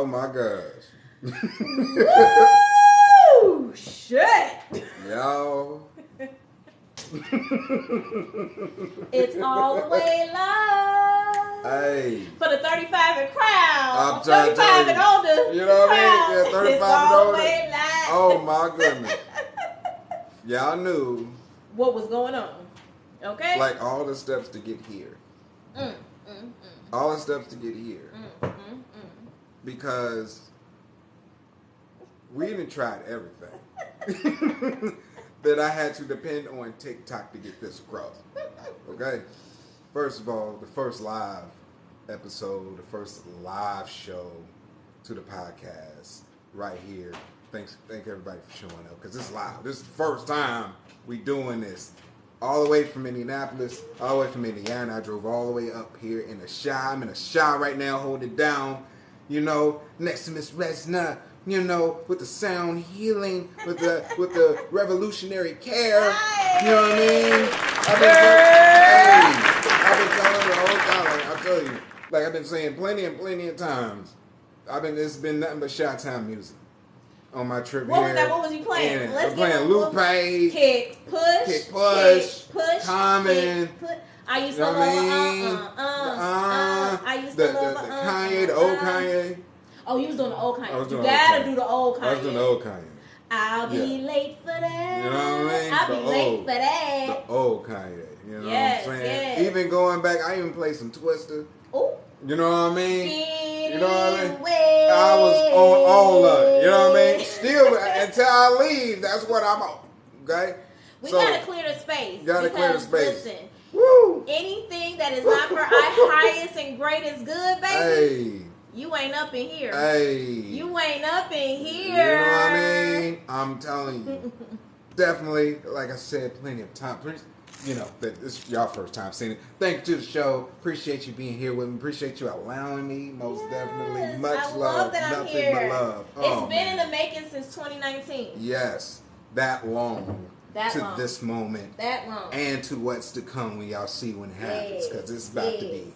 my gosh. Woo! Shit! Yo. It's all the way love. Hey. For the 35 and crown. I'm trying to 35 and older. You know what I mean? Yeah, 35 it's and all older. the way live. Oh my goodness. Y'all knew what was going on. Okay? Like all the steps to get here. All the steps to get here. Because we done tried everything. That I had to depend on TikTok to get this across. Okay? First of all, the first live episode, the first live show to the podcast right here. Thank everybody for showing up because it's live. This is the first time we doing this. All the way from Indianapolis, all the way from Indiana. I drove all the way up here in the Chi. I'm in the Chi right now, holding it down. You know, next to Miss Rezna. You know, with the sound healing, with the revolutionary care. You know what I mean? I've been telling her the whole time. I'll tell you, like I've been saying plenty of times. It's been nothing but Chi-Town music on my trip here. What was you playing? I'm playing Lupe, Kick, push, Common. I used to love I used to love the Kanye, the old Kanye. Oh, you was doing the old Kanye. You gotta do the old Kanye. I was doing the old Kanye. I'll be late for that. You know what I mean? I'll be late for that. The old Kanye. You know what I'm saying? Yes. Even going back, I even played some Twister. Ooh. You know what I mean? You know what I mean? I was on all of it. You know what I mean? Still, until I leave, that's what I'm on. Okay? We gotta clear the space. Gotta clear the space. Listen, woo! anything that is not for our highest and greatest good, baby. Hey. You ain't up in here. Hey. You ain't up in here. You know what I mean? I'm telling you. Definitely, like I said, plenty of time. You know, that this is y'all first time seeing it. Thank you to the show. Appreciate you being here with me. Appreciate you allowing me. Most definitely. Much I love. that I'm Nothing here. but love. It's been in the making since 2019. Yes. That long. Long. This moment. That long. And to what's to come when y'all see when it happens. Because it's about to be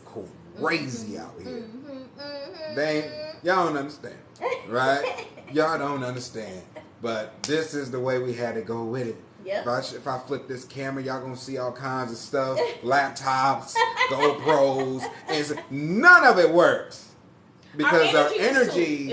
crazy out here. Y'all don't understand. Right? Y'all don't understand. But this is the way we had to go with it. Yep. If I flip this camera, y'all gonna see all kinds of stuff. Laptops, GoPros. None of it works. Because our energy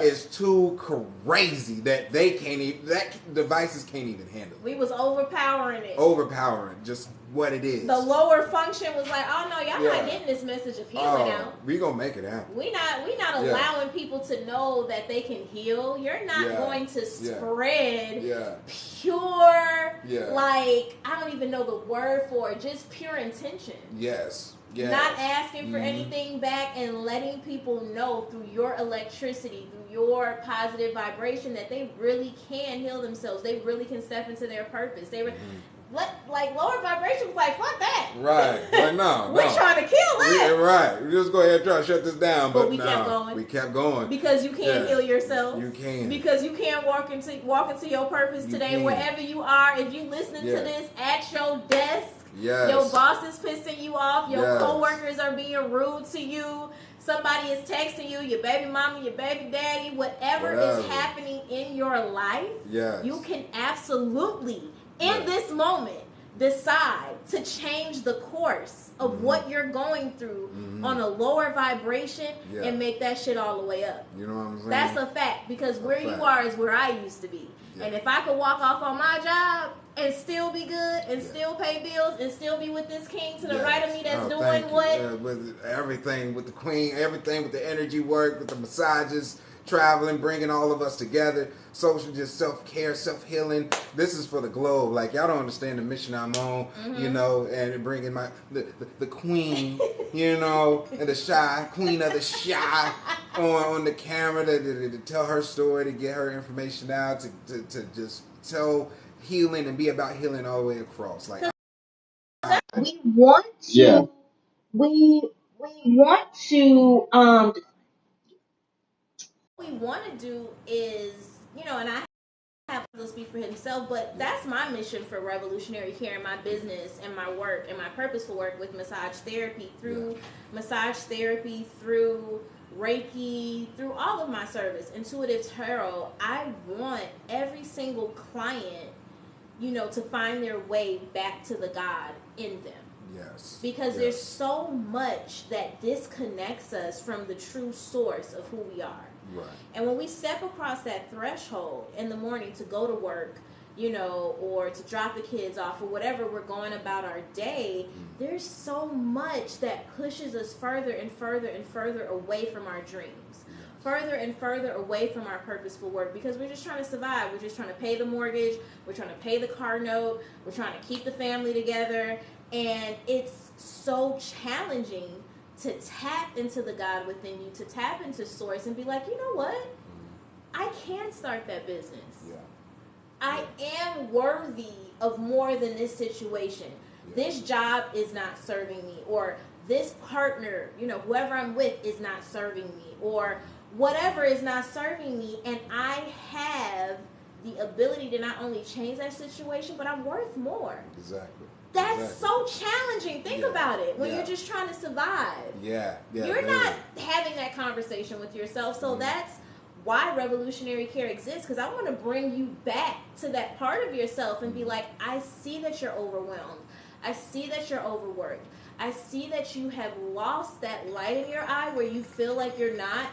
is too crazy that they can't even, devices can't even handle it. We was overpowering it. Overpowering, just what it is. The lower function was like, oh no, y'all not getting this message of healing out. We gonna make it happen. We not allowing people to know that they can heal. You're not going to spread pure, like, I don't even know the word for it, just pure intention. Yes. Not asking for anything back and letting people know through your electricity, through your positive vibration that they really can heal themselves. They really can step into their purpose. They were like lower vibration was like, fuck that. Right. Like no. We're trying to kill that. Right. We just go ahead and try to shut this down. But we kept going. We kept going. Because you can't heal yourself. You can. Because you can't walk into your purpose today, wherever you are. If you listening to this at your desk. Yes. Your boss is pissing you off. Your coworkers are being rude to you. Somebody is texting you. Your baby mama, your baby daddy, whatever is happening in your life, you can absolutely, in this moment, decide to change the course of what you're going through on a lower vibration and make that shit all the way up. You know what I'm saying? That's a fact, because where you are is where I used to be. And if I could walk off on my job and still be good and still pay bills and still be with this king to the right of me that's doing what? With everything, with the queen, everything with the energy work, with the massages, traveling, bringing all of us together, social, just self-care, self-healing. This is for the globe. Like, y'all don't understand the mission I'm on, you know, and bringing the queen, you know, and the queen of the Chi on the camera to tell her story, to get her information out, to just tell healing and be about healing all the way across. Like, we want to, we want to, what we want to do is, you know, and I have to speak for himself, but that's my mission for revolutionary care in my business and my work and my purposeful work with massage therapy, through Reiki, through all of my service, intuitive tarot, I want every single client, to find their way back to the God in them. Yes. Because there's so much that disconnects us from the true source of who we are. Right. And when we step across that threshold in the morning to go to work, or to drop the kids off or whatever we're going about our day, there's so much that pushes us further and further and further away from our dreams, further and further away from our purposeful work, because we're just trying to survive. We're just trying to pay the mortgage. We're trying to pay the car note. We're trying to keep the family together. And it's so challenging to tap into the God within you, to tap into source and be like, you know what? I can start that business. Yeah. I am worthy of more than this situation. Yeah. This job is not serving me, or this partner, whoever I'm with is not serving me, or whatever is not serving me, and I have the ability to not only change that situation, but I'm worth more. Exactly. That's so challenging. Think about it. When you're just trying to survive. Yeah. You're not having that conversation with yourself. So that's why revolutionary care exists, because I want to bring you back to that part of yourself and be like, I see that you're overwhelmed. I see that you're overworked. I see that you have lost that light in your eye where you feel like you're not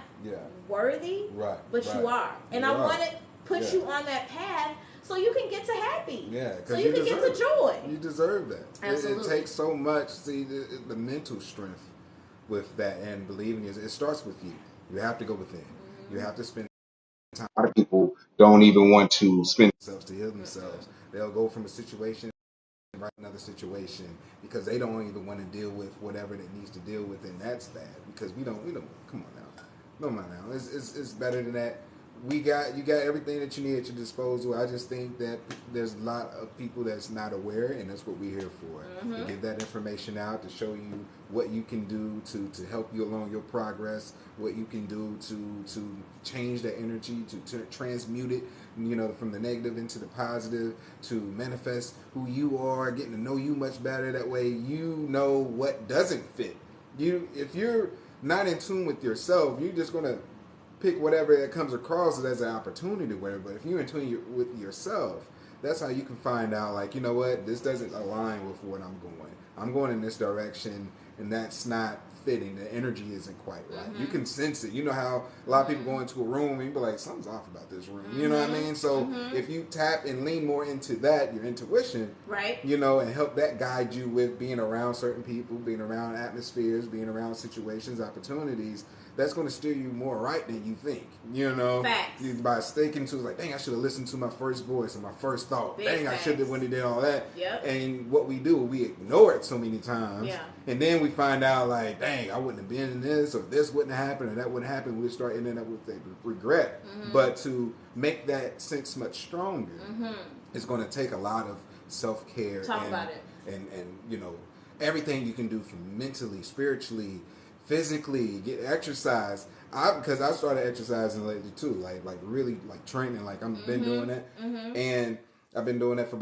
worthy, but you are. And I want to put you on that path so you can get to happy. Yeah, so you can get to joy. You deserve that. Absolutely. It takes so much. See, the mental strength with that and believing it starts with you. You have to go within. You have to spend time. A lot of people don't even want to spend themselves to heal themselves. They'll go from a situation and right another situation because they don't even want to deal with whatever it needs to deal with, and that's bad because we don't. Come on now, no mind now. It's better than that. You got everything that you need at your disposal. I just think that there's a lot of people that's not aware, and that's what we're here for. To give that information out, to show you what you can do to help you along your progress, what you can do to change that energy, to transmute it, from the negative into the positive, to manifest who you are, getting to know you much better. That way you know what doesn't fit. If you're not in tune with yourself, you're just going to pick whatever that comes across as an opportunity, whatever. But if you're in tune with yourself, that's how you can find out, like, you know what, this doesn't align with what I'm going. I'm going in this direction, and that's not fitting. The energy isn't quite right. You can sense it. You know how a lot of people go into a room and you be like, something's off about this room. You know what I mean? So if you tap and lean more into that, your intuition, right? And help that guide you with being around certain people, being around atmospheres, being around situations, opportunities, that's going to steer you more right than you think. Facts. By sticking to, like, dang, I should have listened to my first voice and my first thought. Big dang, facts. I should have when he did all that. Yep. And what we do, we ignore it so many times. Yeah. And then we find out, like, dang, I wouldn't have been in this, or this wouldn't have happened, or that wouldn't happen. We start ending up with regret. But to make that sense much stronger, it's going to take a lot of self-care. Talk about it. And everything you can do from mentally, spiritually, physically, get exercise. Because I started exercising lately too, like really like training, like I've been doing that, and I've been doing that for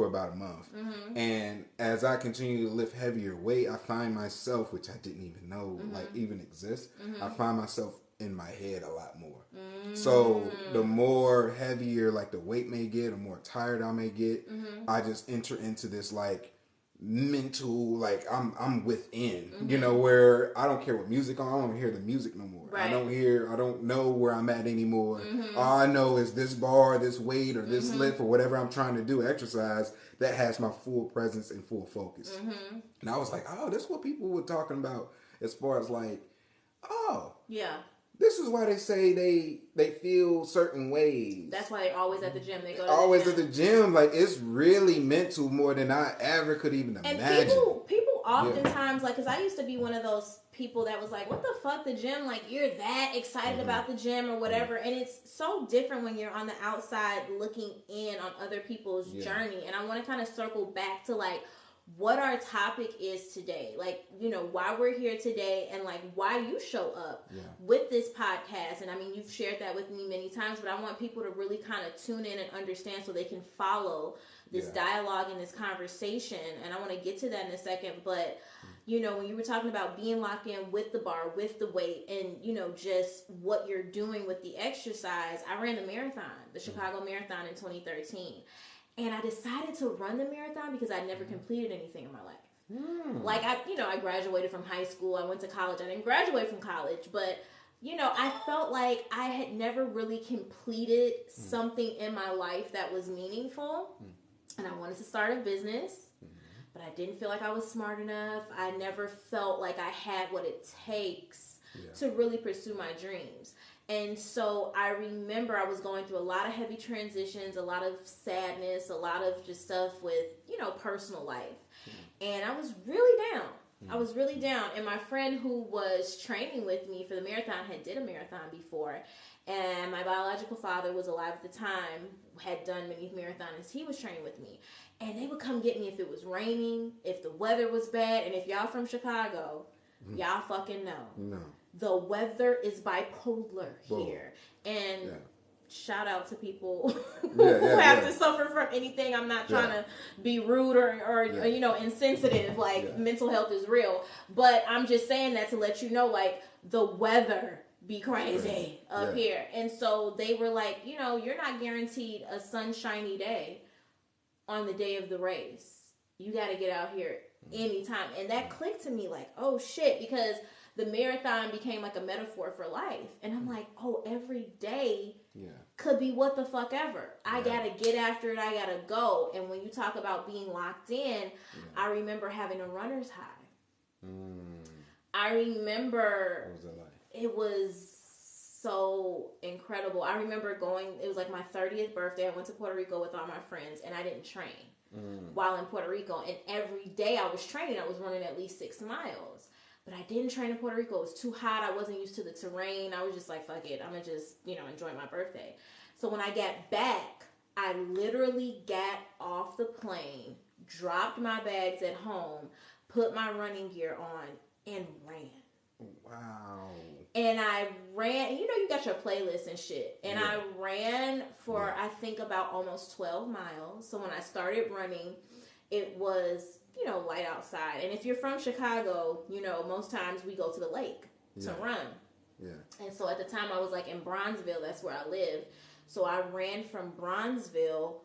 about a month. And as I continue to lift heavier weight, I find myself, which I didn't even know like even exist, I find myself in my head a lot more. So the more heavier like the weight may get, the more tired I may get, I just enter into this like mental, like I'm within, where I don't care what music on. I don't hear the music no more. Right. I don't know where I'm at anymore. All I know is this bar, this weight, or this lift, or whatever I'm trying to do, exercise, that has my full presence and full focus. And I was like, oh, that's what people were talking about as far as like, oh, yeah, this is why they say they feel certain ways. That's why they're always at the gym. They go at the gym. Like, it's really mental more than I ever could even imagine. And people oftentimes, like, because I used to be one of those people that was like, what the fuck, the gym? Like, you're that excited about the gym or whatever. And it's so different when you're on the outside looking in on other people's journey. And I want to kind of circle back to, like, what our topic is today, like, why we're here today, and like why you show up with this podcast. And I mean, you've shared that with me many times, but I want people to really kind of tune in and understand so they can follow this dialogue and this conversation. And I want to get to that in a second, but you know, when you were talking about being locked in with the bar, with the weight, and, you know, just what you're doing with the exercise, I ran the marathon, the Chicago Marathon in 2013. And I decided to run the marathon because I'd never completed anything in my life. Like, I graduated from high school. I went to college. I didn't graduate from college, but, you know, I felt like I had never really completed something in my life that was meaningful. And I wanted to start a business, but I didn't feel like I was smart enough. I never felt like I had what it takes to really pursue my dreams. And so I remember I was going through a lot of heavy transitions, a lot of sadness, a lot of just stuff with, you know, personal life. And I was really down. I was really down. And my friend who was training with me for the marathon had did a marathon before. And my biological father was alive at the time, had done many marathons. He was training with me. And they would come get me if it was raining, if the weather was bad. And if y'all from Chicago, y'all fucking know. No. The weather is bipolar here. And shout out to people who have to suffer from anything. I'm not trying to be rude or you know, insensitive. Like, mental health is real. But I'm just saying that to let you know, like, the weather be crazy up here. And so they were like, you know, you're not guaranteed a sunshiny day on the day of the race. You got to get out here anytime. And that clicked to me like, oh shit, because the marathon became like a metaphor for life. And I'm like, oh, every day could be what the fuck ever. I got to get after it. I got to go. And when you talk about being locked in, I remember having a runner's high. I remember what was that like? It was so incredible. I remember going, it was like my 30th birthday. I went to Puerto Rico with all my friends, and I didn't train while in Puerto Rico. And every day I was training, I was running at least 6 miles. But I didn't train in Puerto Rico. It was too hot. I wasn't used to the terrain. I was just like, fuck it. I'm going to just, you know, enjoy my birthday. So when I got back, I literally got off the plane, dropped my bags at home, put my running gear on, and ran. Wow. And I ran, you know, you got your playlist and shit. And I ran for, I think, about almost 12 miles. So when I started running, it was, you know, light outside. And if you're from Chicago, you know, most times we go to the lake to run. Yeah. And so at the time I was like in Bronzeville, that's where I live. So I ran from Bronzeville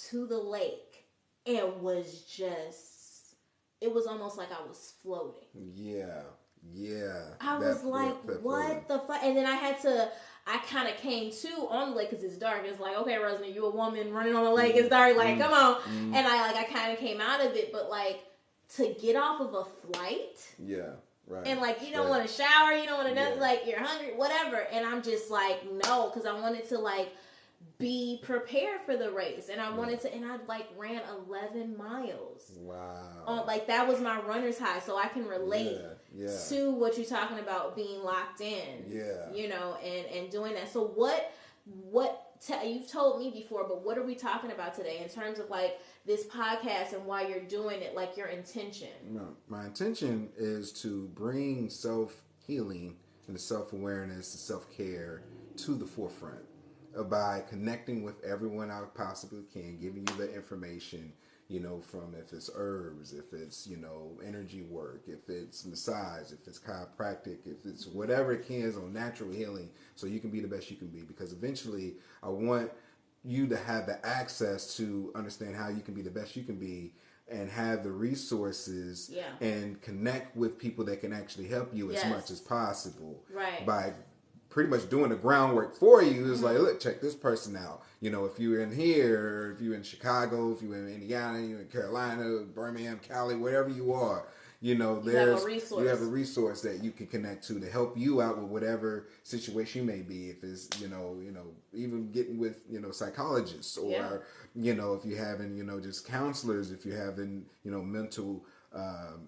to the lake and was just, it was almost like I was floating. Yeah. Yeah. I was like, what the fuck? And then I kind of came to on the lake because it's dark. It's like, okay, Rezna, you a woman running on the lake. It's dark. Like, come on. And I kind of came out of it. But like, to get off of a flight. Yeah. Right. And like, you don't want to shower. You don't want to nothing. Like, you're hungry, whatever. And I'm just like, no, because I wanted to like be prepared for the race. And I wanted to, and I like ran 11 miles. Wow. Like, that was my runner's high. So I can relate to what you're talking about being locked in. Yeah. You know, and doing that. So you've told me before, but what are we talking about today in terms of like this podcast and why you're doing it, like your intention? No, my intention is to bring self-healing and self-awareness and self-care to the forefront by connecting with everyone I possibly can, giving you the information, you know, from if it's herbs, if it's, you know, energy work, if it's massage, if it's chiropractic, if it's whatever it can is on natural healing, so you can be the best you can be. Because eventually I want you to have the access to understand how you can be the best you can be and have the resources and connect with people that can actually help you as much as possible. Right. By pretty much doing the groundwork for you. It's like, look, check this person out. You know, if you're in here, if you're in Chicago, if you're in Indiana, you're in Carolina, Birmingham, Cali, wherever you are, you know, you have a resource that you can connect to help you out with whatever situation you may be. If it's, you know, even getting with, you know, psychologists or, you know, if you're having, you know, just counselors, if you're having, you know, mental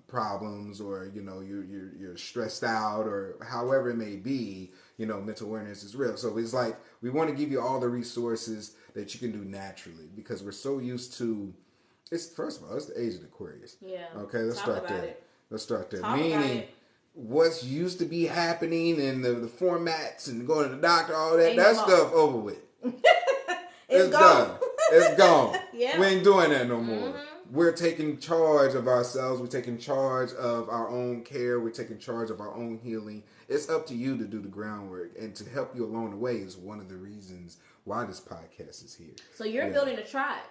problems, or, you know, you're stressed out, or however it may be, you know, mental awareness is real. So it's like, we want to give you all the resources that you can do naturally, because we're so used to, first of all, it's the age of Aquarius. Yeah. Okay, let's start there. Meaning, what's used to be happening and the formats and going to the doctor, all that, stuff over with. It's gone. It's gone. Yeah. We ain't doing that no more. we're taking charge of ourselves. We're taking charge of our own care. We're taking charge of our own healing. It's up to you to do the groundwork, and to help you along the way is one of the reasons why this podcast is here. So you're building a tribe.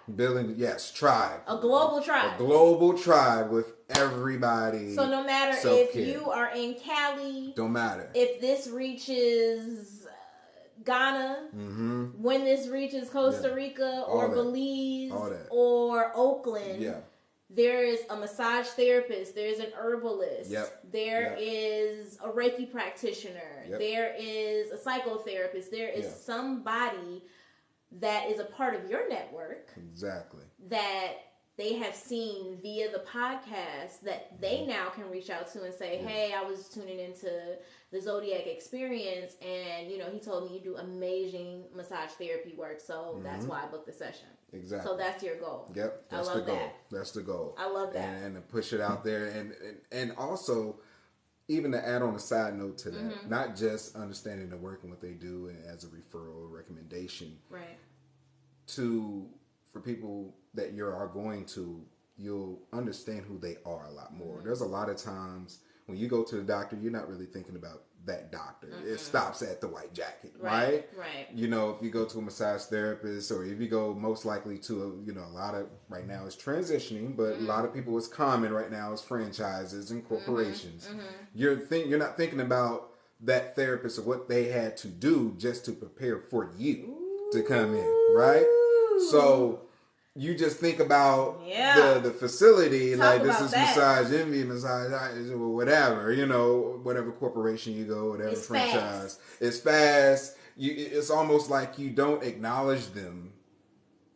Tribe. A global tribe. A global tribe with everybody. So no matter if you are in Cali, don't matter. If this reaches Ghana, when this reaches Costa Rica or Belize or Oakland, there is a massage therapist, there's an herbalist, there is a Reiki practitioner, there is a psychotherapist, there is somebody that is a part of your network. Exactly. That they have seen via the podcast that they now can reach out to and say, hey, I was tuning into the Zodyac Experience, and, he told me you do amazing massage therapy work, so that's why I booked the session. Exactly. So that's your goal. Yep. That's the goal. That's the goal. I love that. And to push it out there. And also, even to add on a side note to that, not just understanding the work and what they do as a referral or recommendation. Right. For people that you are going to, you'll understand who they are a lot more. There's a lot of times when you go to the doctor, you're not really thinking about that doctor. It stops at the white jacket, right? Right. If you go to a massage therapist, or if you go most likely to a lot of, right now is transitioning, but a lot of people, it's common right now is franchises and corporations. You're not thinking about that therapist or what they had to do just to prepare for you to come in, right? So you just think about the facility, like this is Massage Envy, Massage, or whatever, whatever corporation you go, whatever it's franchise. Fast. It's fast. It's almost like you don't acknowledge them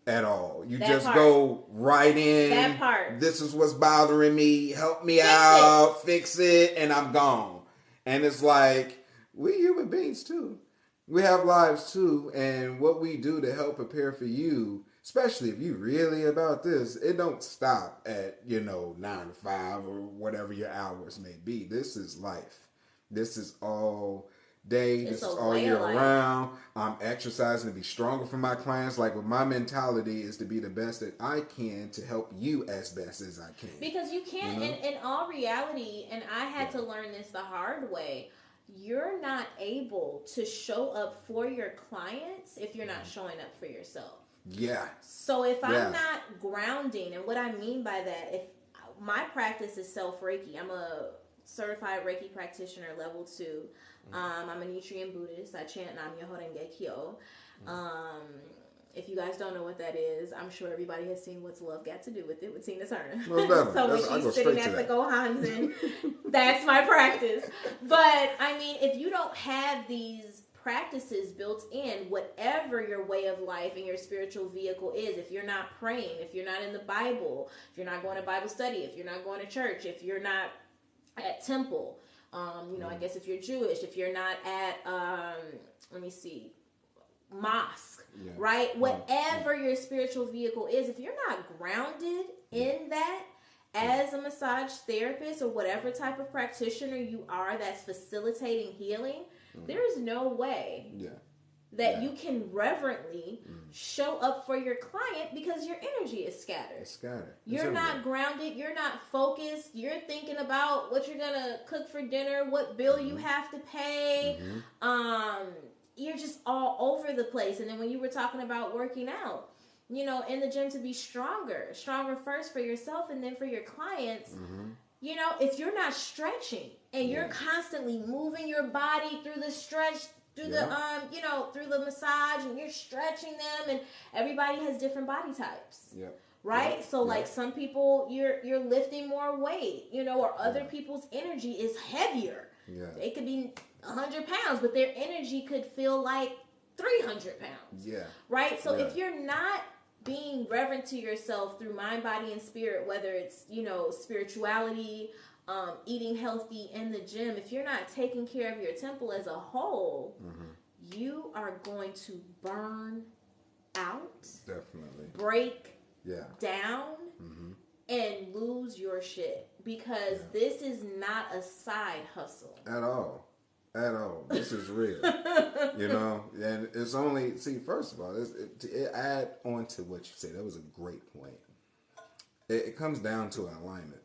at all. You just go right in. That part. This is what's bothering me. Help me out. Fix it. And I'm gone. And it's like, we human beings too. We have lives too. And what we do to help prepare for you, especially if you really about this, it don't stop at, 9 to 5 or whatever your hours may be. This is life. This is all day. This is all year round. I'm exercising to be stronger for my clients. Like, with my mentality is to be the best that I can to help you as best as I can. Because you can't, in all reality, and I had to learn this the hard way, you're not able to show up for your clients if you're not showing up for yourself. Yeah. So if I'm not grounding, and what I mean by that, if my practice is self-Reiki, I'm a certified Reiki practitioner, level 2. I'm a Nichiren Buddhist. I chant Nam Myoho Renge Kyo. If you guys don't know what that is, I'm sure everybody has seen What's Love Got to Do with It with Tina Turner. So when she's sitting at the Gohanzen, that's my practice. But I mean, if you don't have these practices built in, whatever your way of life and your spiritual vehicle is, if you're not praying, if you're not in the Bible, if you're not going to Bible study, if you're not going to church, if you're not at temple, I guess if you're Jewish, if you're not at, mosque, right? Whatever your spiritual vehicle is, if you're not grounded in that as a massage therapist or whatever type of practitioner you are that's facilitating healing, there is no way that you can reverently show up for your client because your energy is scattered. It's scattered. You're not grounded. You're not focused. You're thinking about what you're going to cook for dinner, what bill you have to pay. You're just all over the place. And then when you were talking about working out, in the gym to be stronger first for yourself and then for your clients, if you're not stretching and you're constantly moving your body through the stretch, through the through the massage, and you're stretching them, and everybody has different body types. Right? So like some people you're lifting more weight, or other people's energy is heavier. They could be 100 pounds, but their energy could feel like 300 pounds. Right? So if you're not being reverent to yourself through mind, body, and spirit, whether it's, spirituality, eating healthy in the gym, if you're not taking care of your temple as a whole, you are going to burn out, definitely break down, and lose your shit, because this is not a side hustle at all. This is real. And it's only, first of all, to add on to what you said, that was a great point. it comes down to an alignment.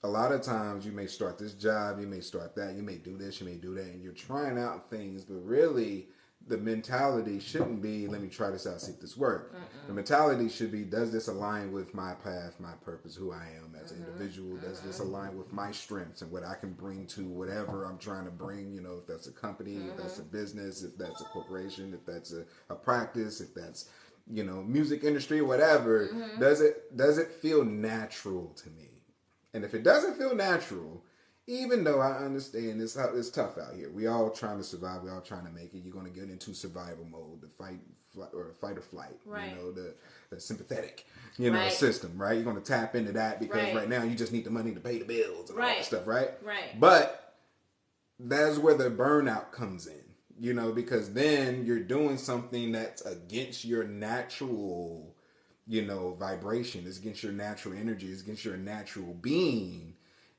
A lot of times you may start this job, you may start that, you may do this, you may do that, and you're trying out things, but really the mentality shouldn't be, let me try this out, see if this works. The mentality should be, does this align with my path, my purpose, who I am as an individual? Does this align with my strengths and what I can bring to whatever I'm trying to bring? You know, if that's a company, if that's a business, if that's a corporation, if that's a practice, if that's, you know, music industry, whatever. Does it feel natural to me? And if it doesn't feel natural, even though I understand it's tough out here, we all trying to survive, we all trying to make it. You're going to get into survival mode, the fight or flight, right. You know, the sympathetic, you know, system, right? You're going to tap into that because right now you just need the money to pay the bills and all that stuff, right? Right. But that's where the burnout comes in, you know, because then you're doing something that's against your natural, you know, vibration. It's against your natural energy. It's against your natural being.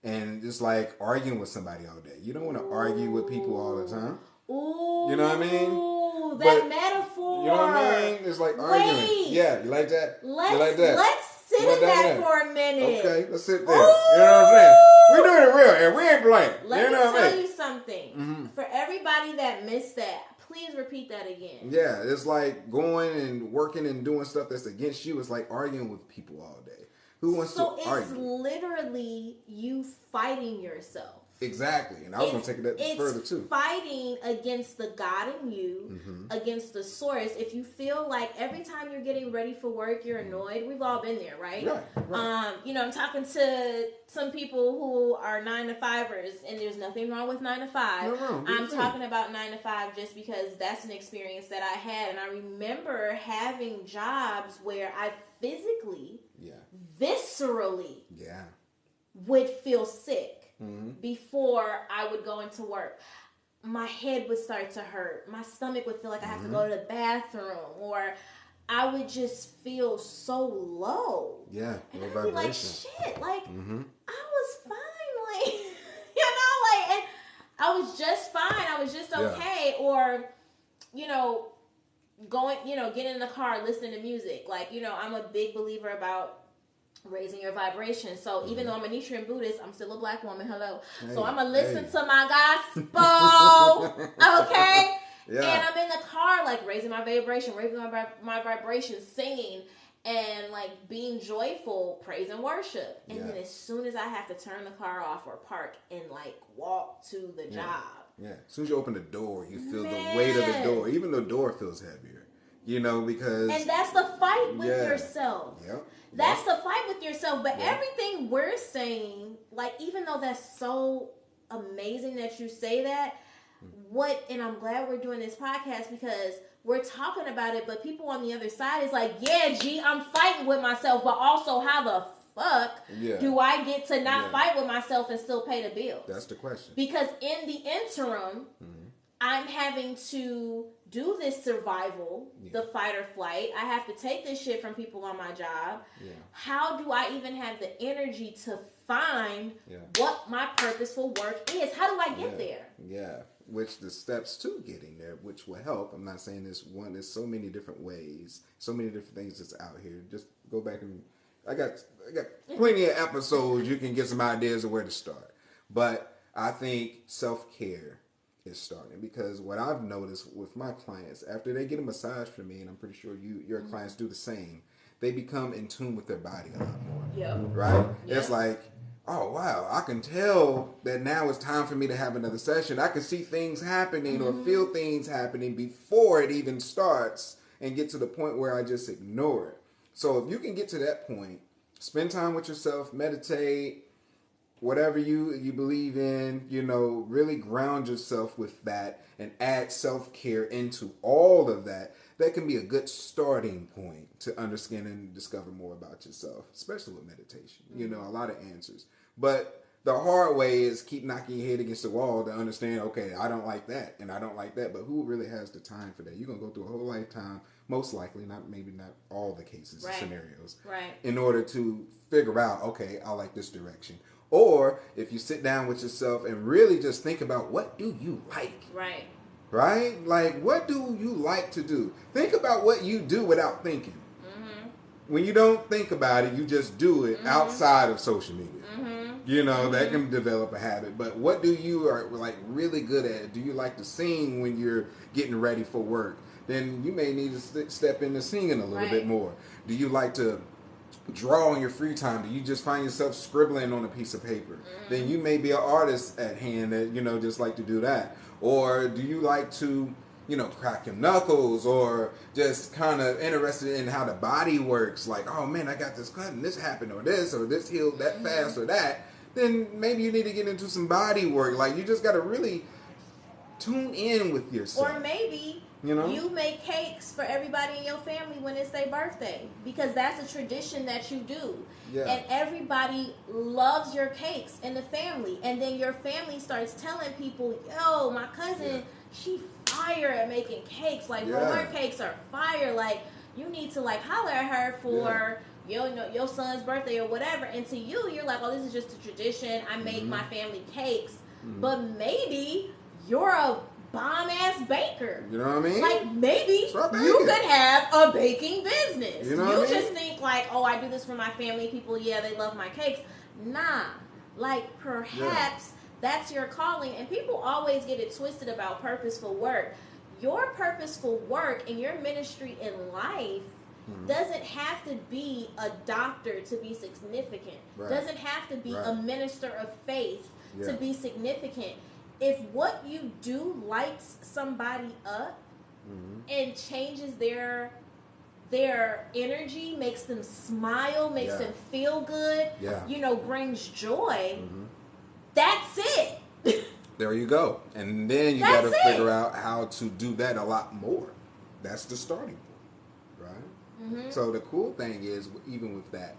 And it's like arguing with somebody all day. You don't want to argue with people all the time. Ooh. You know what I mean? Ooh, that metaphor. You know what I mean? It's like arguing. Wait. Yeah, you like that? You like that? Let's sit in that for a minute. Okay, let's sit there. Ooh. You know what I'm saying? We're doing it real and we ain't playing. Let me tell you something. For everybody that missed that, please repeat that again. Yeah, it's like going and working and doing stuff that's against you. It's like arguing with people all day. Who wants to argue? So it's literally you fighting yourself. Exactly. And I was going to take it further too. It's fighting against the God in you, against the source. If you feel like every time you're getting ready for work, you're annoyed. We've all been there, right? Right. You know, I'm talking to some people who are 9-to-5ers, and there's nothing wrong with 9 to 5. No, I'm talking about 9 to 5 just because that's an experience that I had. And I remember having jobs where I physically, viscerally would feel sick. Before I would go into work. My head would start to hurt. My stomach would feel like I have to go to the bathroom, or I would just feel so low. Yeah, and I'd be like, shit, like I was fine, like you know, like, and I was just fine. I was just okay, or you know, going, you know, getting in the car, listening to music. Like, you know, I'm a big believer about raising your vibration. So even though I'm a Nichiren Buddhist, I'm still a black woman. Hello. So I'm gonna listen to my gospel. Okay. And I'm in the car, like raising my vibration, raising my vibration, singing, and like being joyful, praise and worship. And then as soon as I have to turn the car off or park and like walk to the job. Yeah. As soon as you open the door, you feel the weight of the door. Even the door feels heavier. You know, because... And that's the fight with yourself. Yep. That's the fight with yourself. But everything we're saying, like, even though that's so amazing that you say that, and I'm glad we're doing this podcast because we're talking about it, but people on the other side is like, yeah, G, I'm fighting with myself, but also how the fuck do I get to not fight with myself and still pay the bills? That's the question. Because in the interim, I'm having to do this survival, the fight or flight. I have to take this shit from people on my job. How do I even have the energy to find what my purposeful work is? How do I get there? Yeah, which the steps to getting there, which will help. I'm not saying this one. There's so many different ways, so many different things that's out here. Just go back and I got plenty of episodes. You can get some ideas of where to start. But I think self-care is starting, because what I've noticed with my clients, after they get a massage from me, and I'm pretty sure your clients do the same, they become in tune with their body a lot more. Right? It's like, oh wow, I can tell that now it's time for me to have another session. I can see things happening or feel things happening before it even starts, and get to the point where I just ignore it. So if you can get to that point, spend time with yourself, meditate, whatever you believe in, you know, really ground yourself with that and add self-care into all of that. That can be a good starting point to understand and discover more about yourself, especially with meditation. You know, a lot of answers. But the hard way is keep knocking your head against the wall to understand, okay, I don't like that and I don't like that. But who really has the time for that? You're going to go through a whole lifetime, most likely, not all the cases and scenarios, in order to figure out, okay, I like this direction. Or if you sit down with yourself and really just think about, what do you like? Right? Like, what do you like to do? Think about what you do without thinking. when you don't think about it, you just do it outside of social media. You know, that can develop a habit. But what do you are like really good at? Do you like to sing when you're getting ready for work? Then you may need to step into singing a little bit more. Do you like to draw in your free time? Do you just find yourself scribbling on a piece of paper? Then you may be an artist at hand that, you know, just like to do that. Or do you like to, you know, crack your knuckles, or just kind of interested in how the body works? Like, oh man, I got this cut and this happened, or this healed that fast or that. Then maybe you need to get into some body work. Like, you just got to really tune in with yourself. Or maybe you make cakes for everybody in your family when it's their birthday, because that's a tradition that you do. And everybody loves your cakes in the family. And then your family starts telling people, yo, my cousin, she fire at making cakes. Like, bro, her cakes are fire. Like, you need to, like, holler at her for... your son's birthday or whatever, and to you, you're like, oh, this is just a tradition. I make my family cakes, but maybe you're a bomb-ass baker. You know what I mean? Like, maybe you could have a baking business. You know what I mean? Just think like, oh, I do this for my family. People, they love my cakes. Nah, like perhaps that's your calling, and people always get it twisted about purposeful work. Your purposeful work and your ministry in life doesn't have to be a doctor to be significant. Doesn't have to be a minister of faith to be significant. If what you do lights somebody up and changes their energy, makes them smile, makes them feel good, brings joy, that's it. There you go. And then you got to figure out how to do that a lot more. That's the starting point. So the cool thing is, even with that,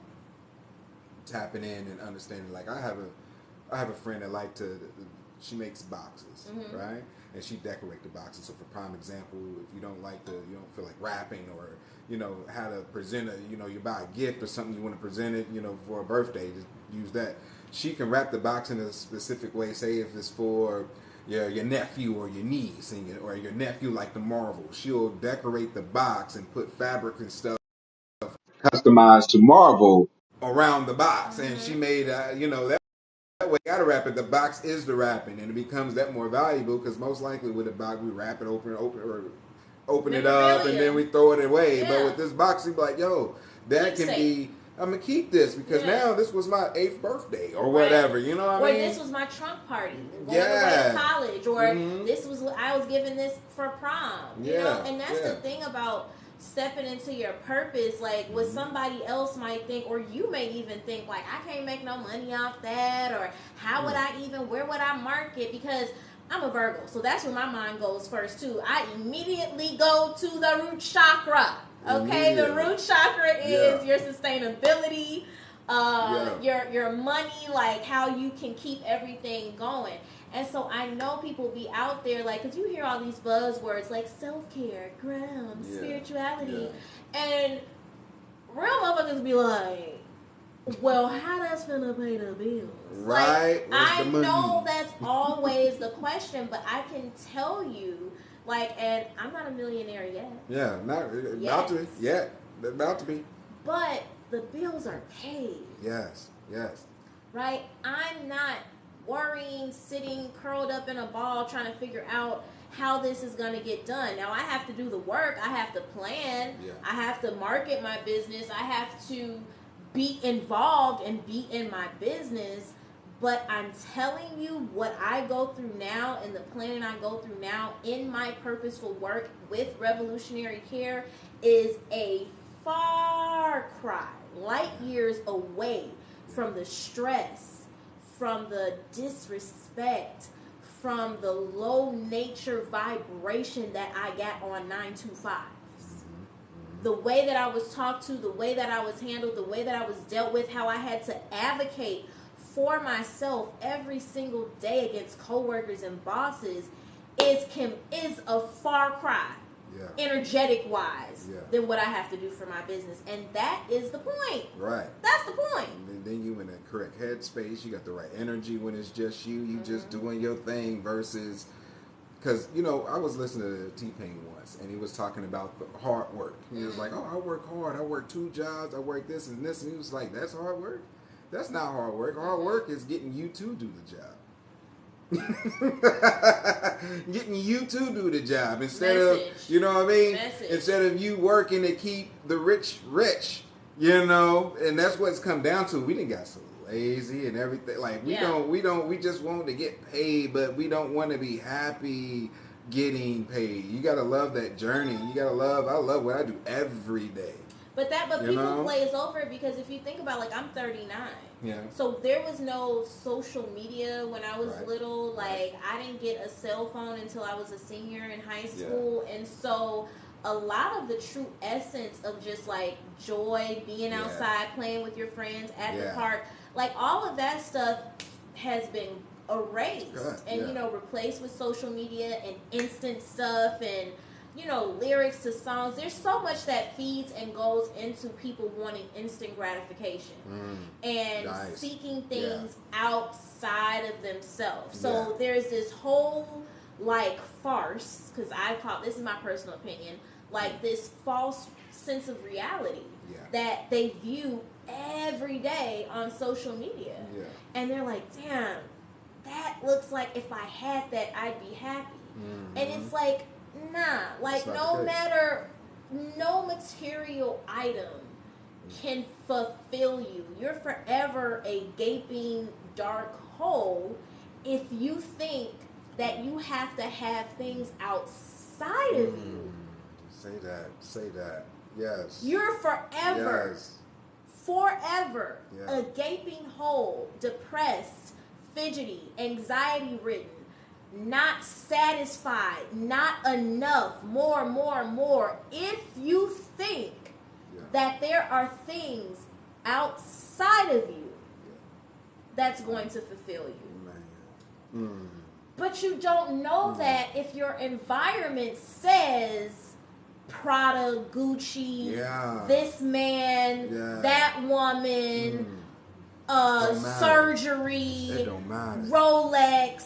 tapping in and understanding. Like, I have a friend that she makes boxes, right? And she decorate the boxes. So for prime example, if you don't feel like rapping, or how to present you buy a gift or something, you want to present it, for a birthday, just use that. She can wrap the box in a specific way. Say if it's for your nephew or your niece, or your nephew like the Marvel, she'll decorate the box and put fabric and stuff customized to Marvel around the box. And she made that way, gotta wrap it. The box is the wrapping, and it becomes that more valuable, because most likely with a box we wrap it, open it up, and then we throw it away. But with this box, you be like, yo, that can be, I'm gonna keep this, because now this was my 8th birthday or whatever, you know what I mean? Or this was my trunk party going away to college, or this was, I was giving this for prom, you know? And that's the thing about stepping into your purpose. Like, what somebody else might think, or you may even think, like, I can't make no money off that, or how would I even, where would I market? Because I'm a Virgo, so that's where my mind goes first too. I immediately go to the root chakra. Okay, the root chakra is your sustainability, your money, like how you can keep everything going. And so I know people be out there, like, because you hear all these buzzwords like self-care, ground, spirituality, and real motherfuckers be like, well, how that's gonna pay the bills? Right. Like, I know that's always the question, but I can tell you, like, and I'm not a millionaire yet. Yeah, not about to be. Yeah, about to be. But the bills are paid. Yes. Right? I'm not worrying, sitting curled up in a ball, trying to figure out how this is going to get done. Now, I have to do the work. I have to plan. I have to market my business. I have to be involved and be in my business. But I'm telling you, what I go through now and the planning I go through now in my purposeful work with Revolutionary Care is a far cry, light years away from the stress, from the disrespect, from the low nature vibration that I got on 925s. The way that I was talked to, the way that I was handled, the way that I was dealt with, how I had to advocate for myself every single day against coworkers and bosses is a far cry, energetic wise, than what I have to do for my business. And that is the point. Right. That's the point. And then you in the correct headspace. You got the right energy when it's just you. You just doing your thing versus because I was listening to T-Pain once, and he was talking about the hard work. He was like, "Oh, I work hard. I work 2 jobs. I work this and this." And he was like, "That's hard work? That's not hard work. Hard work is getting you to do the job." Getting you to do the job instead of, you know what I mean? Instead of you working to keep the rich rich, and that's what it's come down to. We done got so lazy and everything. Like we just want to get paid, but we don't want to be happy getting paid. You gotta love that journey. I love what I do every day. But people glaze over it because if you think about, like, I'm 39. Yeah. So there was no social media when I was little. Like, I didn't get a cell phone until I was a senior in high school. And so a lot of the true essence of just, like, joy, being outside, playing with your friends at the park, like, all of that stuff has been erased and, replaced with social media and instant stuff and, lyrics to songs. There's so much that feeds and goes into people wanting instant gratification and seeking things outside of themselves. So there's this whole, like, farce, because this is my personal opinion, like this false sense of reality that they view every day on social media. And they're like, damn, that looks like if I had that, I'd be happy. And it's like, nah, like no material item can fulfill you. You're forever a gaping dark hole if you think that you have to have things outside of you. Say that. Yes. You're forever a gaping hole, depressed, fidgety, anxiety ridden, not satisfied, not enough, more. If you think that there are things outside of you that's going to fulfill you. But you don't know that if your environment says Prada, Gucci, this man, that woman, surgery, Rolex,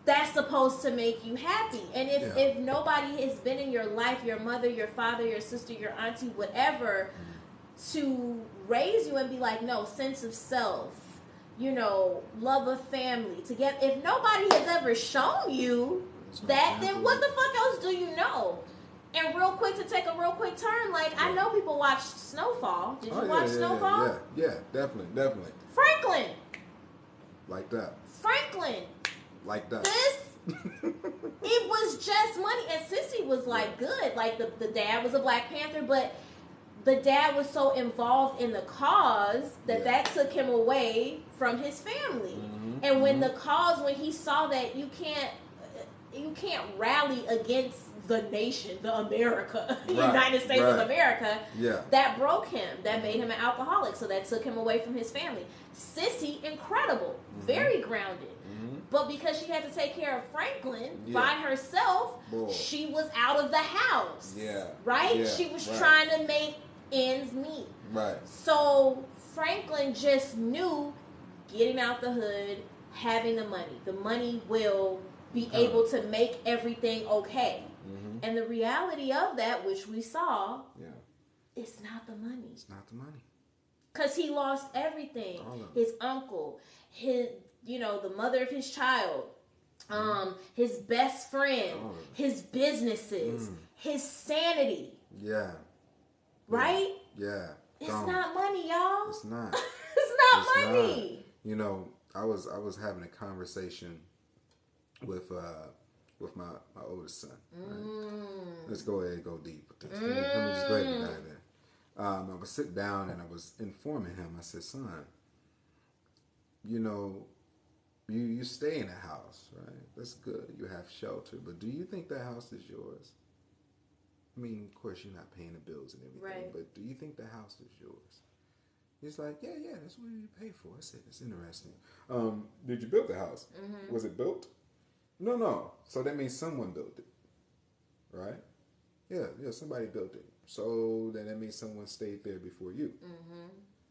that's supposed to make you happy. And if nobody has been in your life, your mother, your father, your sister, your auntie, whatever, to raise you and be like, no, sense of self, love of family, together. If nobody has ever shown you that, then what the fuck else do you know? And real quick, to take a real quick turn, like, I know people watched Snowfall. Did you watch Snowfall? Yeah, definitely. Franklin. Like that. Franklin. Like that. It was just money. And Sissy was, like, good. Like, the dad was a Black Panther, but the dad was so involved in the cause that took him away from his family. And when when he saw that you can't rally against the nation, the America, United States of America, that broke him. That made him an alcoholic. So that took him away from his family. Sissy, incredible, very grounded. But because she had to take care of Franklin by herself, she was out of the house. Right? She was trying to make ends meet. So Franklin just knew getting out the hood, having the money will be able to make everything okay. And the reality of that, which we saw, it's not the money. It's not the money. Because he lost everything. His uncle, the mother of his child, his best friend, his businesses, his sanity. Right? It's not money, y'all. It's not. It's not money. Not. I was having a conversation with my oldest son. Right? Let's go ahead and go deep with this. Let me just go ahead and dive in. I was sitting down and I was informing him. I said, son, you stay in a house, right? That's good. You have shelter. But do you think that house is yours? I mean, of course, you're not paying the bills and everything, but do you think the house is yours? He's like, yeah, that's what you pay for. I said, it's interesting. Did you build the house? Was it built? No. So that means someone built it, right? Yeah, somebody built it. So then that means someone stayed there before you.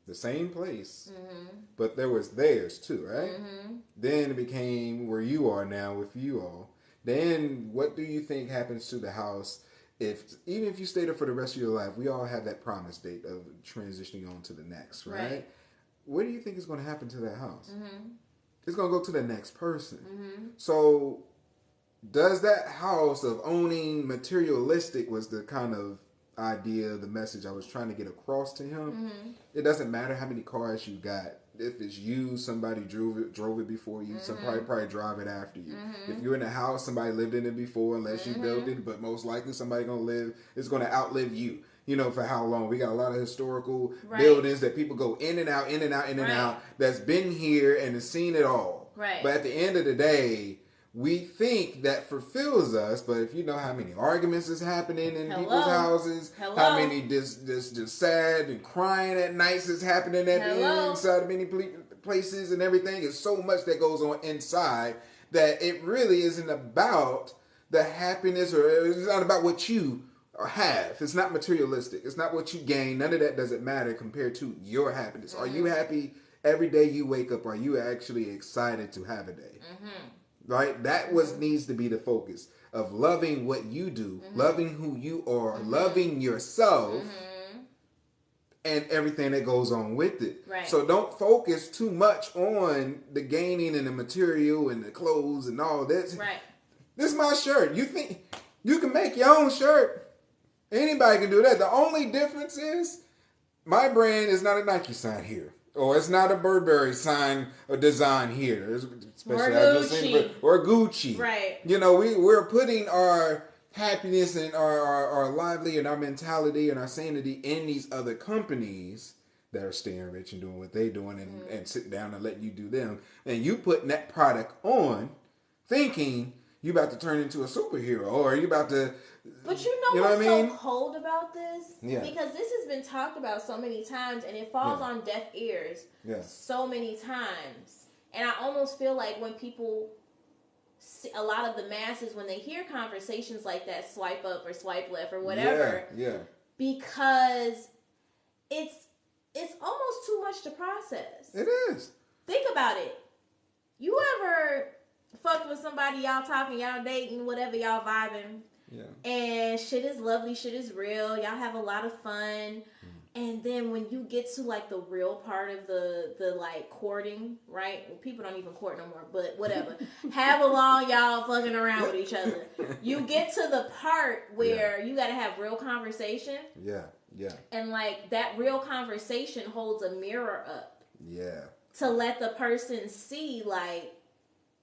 The same place, but there was theirs too, right? Then it became where you are now with you all. Then what do you think happens to the house even if you stay there for the rest of your life? We all have that promise date of transitioning on to the next, right? What do you think is going to happen to that house? Mm-hmm. It's going to go to the next person. Mm-hmm. So does that house of owning materialistic was the kind of idea, the message I was trying to get across to him. Mm-hmm. It doesn't matter how many cars you got. If it's you, somebody drove it before you. Somebody probably drive it after you. Mm-hmm. If you're in a house, somebody lived in it before, unless you built it. But most likely, somebody is going to outlive you. You know, for how long? We got a lot of historical buildings that people go in and out, in and out, in and out. That's been here and has seen it all. Right. But at the end of the day, we think that fulfills us, but if you know how many arguments is happening in people's houses, how many just sad and crying at nights is happening inside of many places and everything, it's so much that goes on inside that it really isn't about the happiness, or it's not about what you have. It's not materialistic. It's not what you gain. None of that doesn't matter compared to your happiness. Mm-hmm. Are you happy every day you wake up? Are you actually excited to have a day? Mm-hmm. Right? That needs to be the focus of loving what you do, loving who you are, loving yourself, and everything that goes on with it. Right. So don't focus too much on the gaining and the material and the clothes and all this. Right. This is my shirt. You think you can make your own shirt? Anybody can do that. The only difference is my brand is not a Nike sign here. Or it's not a Burberry sign or design here. Especially or Gucci. Right. You know, we're putting our happiness and our lively and our mentality and our sanity in these other companies that are staying rich and doing what they're doing and sit down and let you do them. And you putting that product on thinking you about to turn into a superhero or you about to... But you know what's so cold about this? Yeah. Because this has been talked about so many times and it falls on deaf ears so many times. And I almost feel like when people, a lot of the masses, when they hear conversations like that, swipe up or swipe left or whatever, because it's almost too much to process. It is. Think about it. You ever fucked with somebody, y'all talking, y'all dating, whatever, y'all vibing, and shit is lovely, shit is real, y'all have a lot of fun, and then when you get to like the real part of the like courting, right? Well, people don't even court no more, but whatever. Have a long y'all fucking around with each other. You get to the part where you gotta have real conversation. Yeah. And like that real conversation holds a mirror up. Yeah. To let the person see like,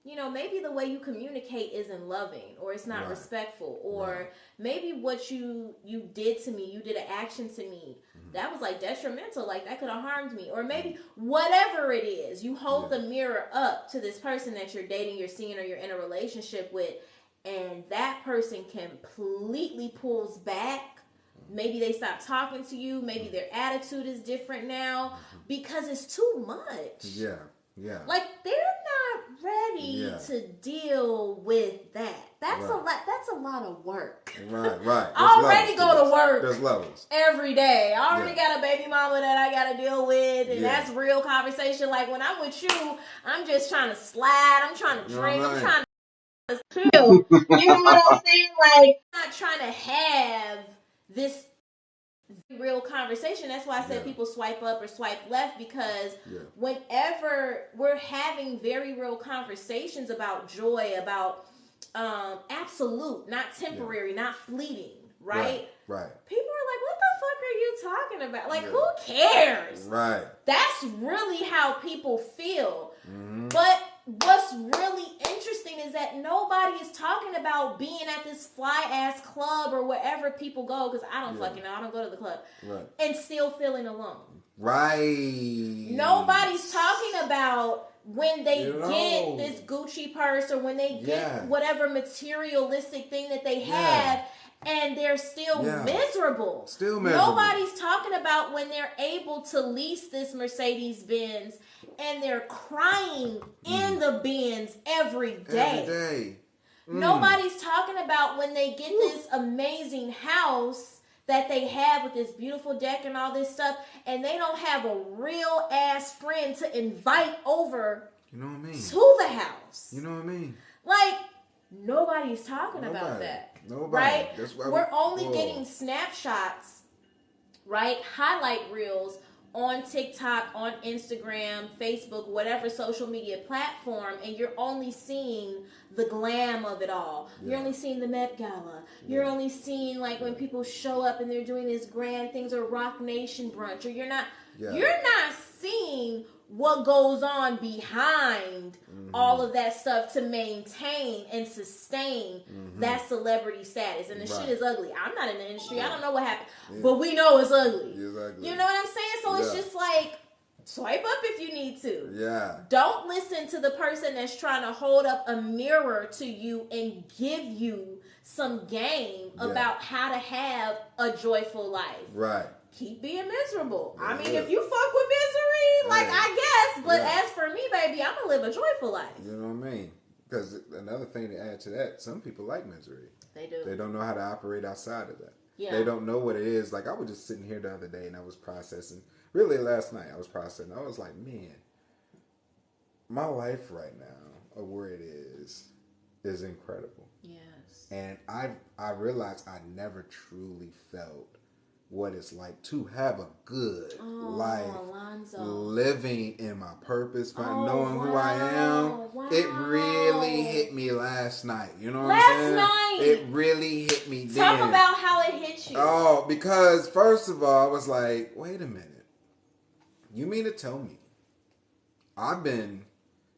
you know, maybe the way you communicate isn't loving or it's not respectful or maybe what you did to me, you did an action to me that was like detrimental, like that could have harmed me, or maybe whatever it is, you hold the mirror up to this person that you're dating, you're seeing, or you're in a relationship with, and that person completely pulls back. Maybe they stop talking to you, maybe their attitude is different now because it's too much. Yeah. Like they're not ready to deal with that. That's a lot. That's a lot of work. Right. I already go to work. There's levels every day. I already got a baby mama that I got to deal with, and that's real conversation. Like when I'm with you, I'm just trying to slide. I'm trying to drink. I'm trying to chill. You know what I'm saying? Like I'm not trying to have this real conversation. That's why I said people swipe up or swipe left, because whenever we're having very real conversations about joy, about absolute, not temporary, not fleeting, right? People are like, what the fuck are you talking about? Like, who cares? Right. That's really how people feel. But what's really interesting is that nobody is talking about being at this fly-ass club or wherever people go, because I don't fucking know. I don't go to the club. And still feeling alone. Nobody's talking about when they get this Gucci purse or when they get whatever materialistic thing that they have, and they're still miserable. Nobody's talking about when they're able to lease this Mercedes Benz and they're crying in the Benz every day. Nobody's talking about when they get this amazing house that they have with this beautiful deck and all this stuff, and they don't have a real ass friend to invite over to the house. You know what I mean? Like, Nobody's talking about that. Nobody. Right? That's why we're only getting snapshots, right? Highlight reels on TikTok, on Instagram, Facebook, whatever social media platform, and you're only seeing the glam of it all. Yeah. You're only seeing the Met Gala. You're only seeing like when people show up and they're doing these grand things, or Rock Nation brunch, or you're not seeing what goes on behind all of that stuff to maintain and sustain that celebrity status. And the shit is ugly. I'm not in the industry. I don't know what happened. But we know it's ugly. Exactly. You know what I'm saying? So it's just like, swipe up if you need to. Yeah. Don't listen to the person that's trying to hold up a mirror to you and give you some game about how to have a joyful life. Right. Keep being miserable. I mean, if you fuck with misery, like, I guess. But as for me, baby, I'm going to live a joyful life. You know what I mean? Because another thing to add to that, some people like misery. They do. They don't know how to operate outside of that. Yeah. They don't know what it is. Like, I was just sitting here the other day and I was processing. Really, last night, I was processing. I was like, man, my life right now, of where it is incredible. Yes. And I realized I never truly felt what it's like to have a good life, Alonzo. Living in my purpose, knowing who I am. Wow. It really hit me last night. You know what I'm saying? Last night. It really hit me then. Talk about how it hit you. Oh, because first of all, I was like, wait a minute. You mean to tell me I've been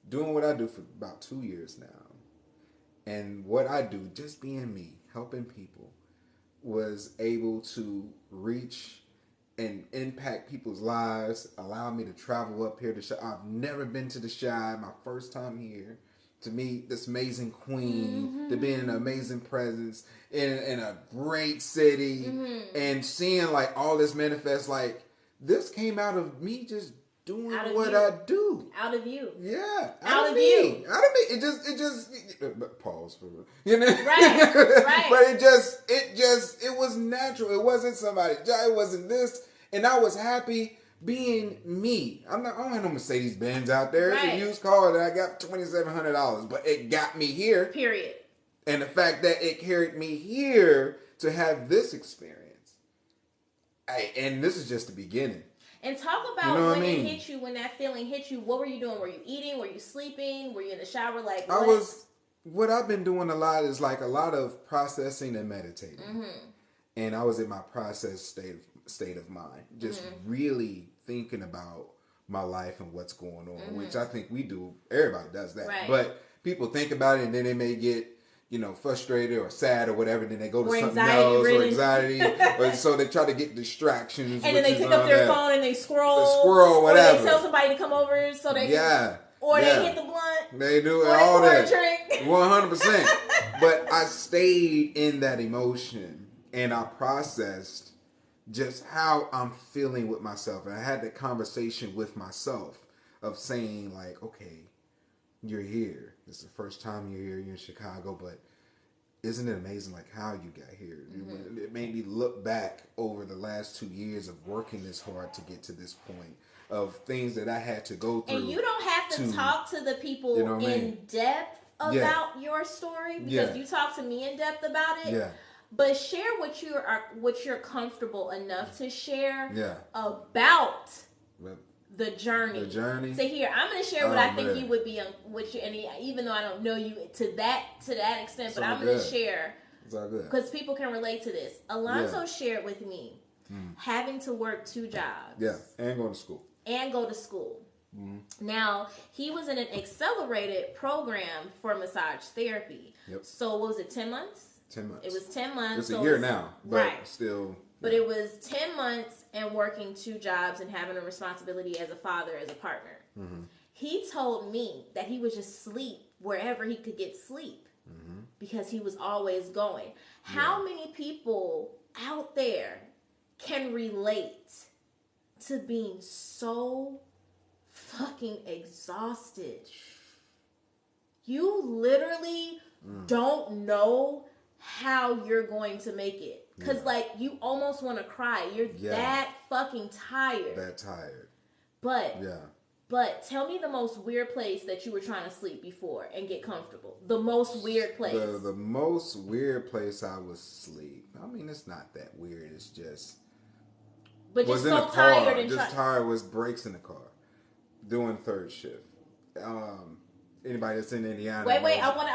doing what I do for about 2 years now, and what I do, just being me, helping people, was able to reach and impact people's lives, allow me to travel up here to Chi. I've never been to the Chi, my first time here, to meet this amazing queen, to be in an amazing presence in a great city, and seeing like all this manifest. Like, this came out of me just doing what I do. Out of you. Yeah. Out of you. Out of me. It just pause for you know. Right. But it was natural. It wasn't somebody. It wasn't this. And I was happy being me. I don't have no Mercedes Benz out there. It's a used car that I got $2,700, but it got me here. Period. And the fact that it carried me here to have this experience. And this is just the beginning. And talk about when it hit you, when that feeling hit you. What were you doing? Were you eating? Were you sleeping? Were you in the shower? Like, what I've been doing a lot is like a lot of processing and meditating. And I was in my process state of mind. Just really thinking about my life and what's going on, which I think we do. Everybody does that. Right. But people think about it and then they may get, frustrated or sad or whatever, then they go to something else or anxiety. Or so they try to get distractions. And then they pick up their phone and they scroll. Whatever. Or they tell somebody to come over so they can. Or they hit the blunt. They do all that. 100%. But I stayed in that emotion and I processed just how I'm feeling with myself. And I had that conversation with myself of saying like, okay, you're here. It's the first time you're here. You're in Chicago, but isn't it amazing like how you got here? It made me look back over the last 2 years of working this hard to get to this point, of things that I had to go through. And you don't have to talk to the people in depth about your story, because you talk to me in depth about it. Yeah. But share what you're comfortable enough to share about the journey. So here, I'm going to share what I think you would be with you, and even though I don't know you to that extent, but I'm going to share because people can relate to this. Alonzo shared with me having to work 2 jobs. Yeah, and go to school. Now, he was in an accelerated program for massage therapy. Yep. So what was it, 10 months? 10 months. It was 10 months. It's a year now, but still. But it was 10 months and working 2 jobs and having a responsibility as a father, as a partner. He told me that he would just sleep wherever he could get sleep because he was always going. How many people out there can relate to being so fucking exhausted? You literally don't know how you're going to make it. Because, you almost want to cry. You're that fucking tired. That tired. But But tell me the most weird place that you were trying to sleep before and get comfortable. The most weird place. The most weird place I was sleep. I mean, it's not that weird. It's just. But just so tired and tired was breaks in the car. Doing third shift. Anybody that's in Indiana. Wait. I want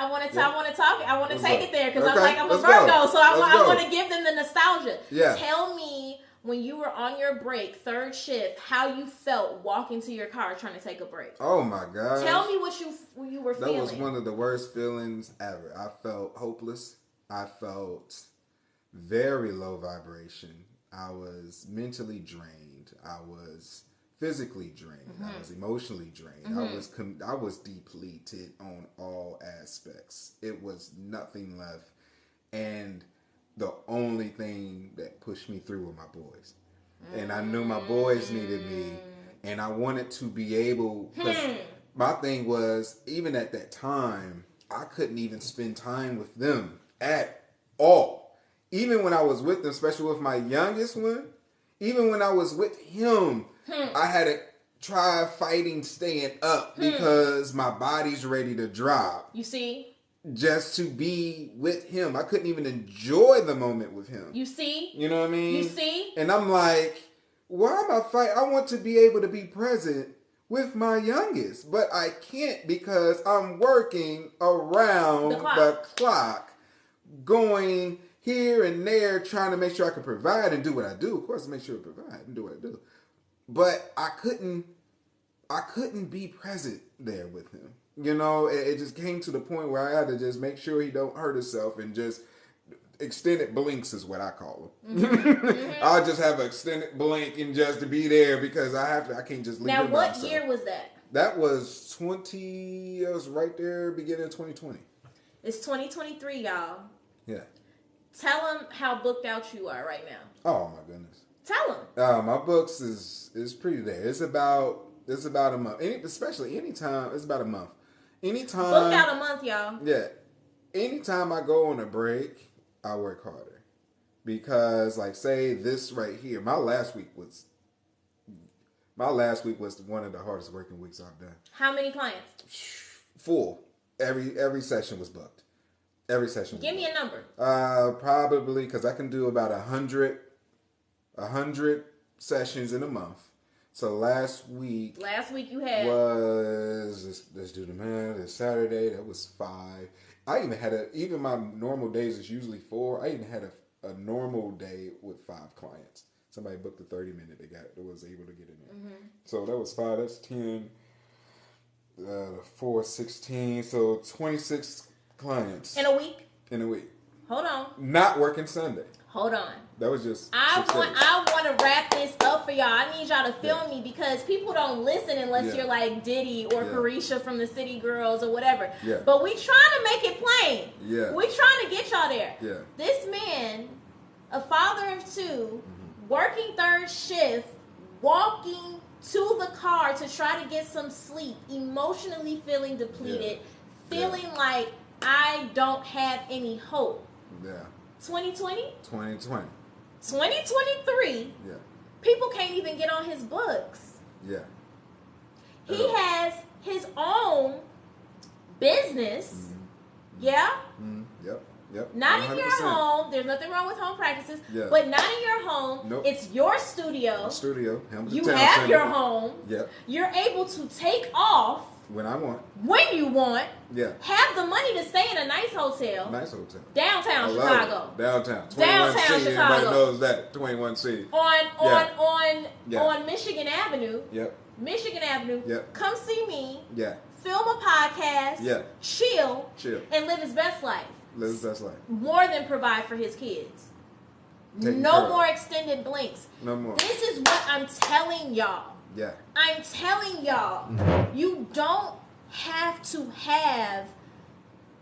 to take it there because I'm a Virgo, so I want to give them the nostalgia. Yeah. Tell me when you were on your break, third shift, how you felt walking to your car trying to take a break. Oh my God. Tell me what you were feeling. That was one of the worst feelings ever. I felt hopeless. I felt very low vibration. I was mentally drained. I was physically drained. I was emotionally drained. I was depleted on all aspects. It was nothing left. And the only thing that pushed me through were my boys. And I knew my boys needed me. And I wanted to be able, because my thing was, even at that time, I couldn't even spend time with them at all. Even when I was with them, especially with my youngest one, even when I was with him, I had to try fighting staying up because my body's ready to drop. You see? Just to be with him. I couldn't even enjoy the moment with him. You see? You know what I mean? You see? And I'm like, why am I fighting? I want to be able to be present with my youngest. But I can't because I'm working around the clock going here and there, trying to make sure I can provide and do what I do. Of course, make sure I provide and do what I do. But I couldn't be present there with him. You know, it just came to the point where I had to just make sure he don't hurt himself and just extended blinks is what I call them. I'll just have an extended blink and just to be there because I can't just leave him by Now, what himself. year was that? That was it was right there, beginning of 2020. It's 2023, y'all. Yeah. Tell them how booked out you are right now. Oh, my goodness. Tell them. My books is pretty there. It's about a month. Especially anytime, it's about a month. Anytime. Book out a month, y'all. Yeah. Anytime I go on a break, I work harder. Because, like, say this right here, my last week was one of the hardest working weeks I've done. How many clients? Full. Every session was booked. Every session. Give me a number. Probably, because I can do about 100 sessions in a month. So last week you had was, let's do the math, it's Saturday, that was 5. I even had even my normal days is usually 4. I even had a normal day with 5 clients. Somebody booked a 30-minute, they was able to get in there. So that was 5, that's 10, 4, 16, so 26 clients. In a week? In a week. Hold on. Not working Sunday. Hold on. That was just I want to wrap this up for y'all. I need y'all to feel me because people don't listen unless you're like Diddy or Carisha from the City Girls or whatever. Yeah. But we trying to make it plain. Yeah. We trying to get y'all there. Yeah. This man, a father of 2, working third shift, walking to the car to try to get some sleep, emotionally feeling depleted, feeling like I don't have any hope. Yeah. 2020? 2020. 2023. Yeah. People can't even get on his books. Yeah. He has his own business. Yeah? Yep. Not 100%. in your home. There's nothing wrong with home practices. Yeah. But not in your home. Nope. It's your studio. Hamilton You Town have Center. your home. Yep. You're able to take off when I want. When you want. Yeah. Have the money to stay in a nice hotel. Downtown Chicago. Downtown 21C. Downtown Chicago. Everybody knows that. 21C. On Michigan Avenue. Yep. Michigan Avenue. Yep. Come see me. Yeah. Film a podcast. Yeah. Chill. And live his best life. More than provide for his kids. Taking no more extended blinks. No more. This is what I'm telling y'all. Yeah. I'm telling y'all, you don't have to have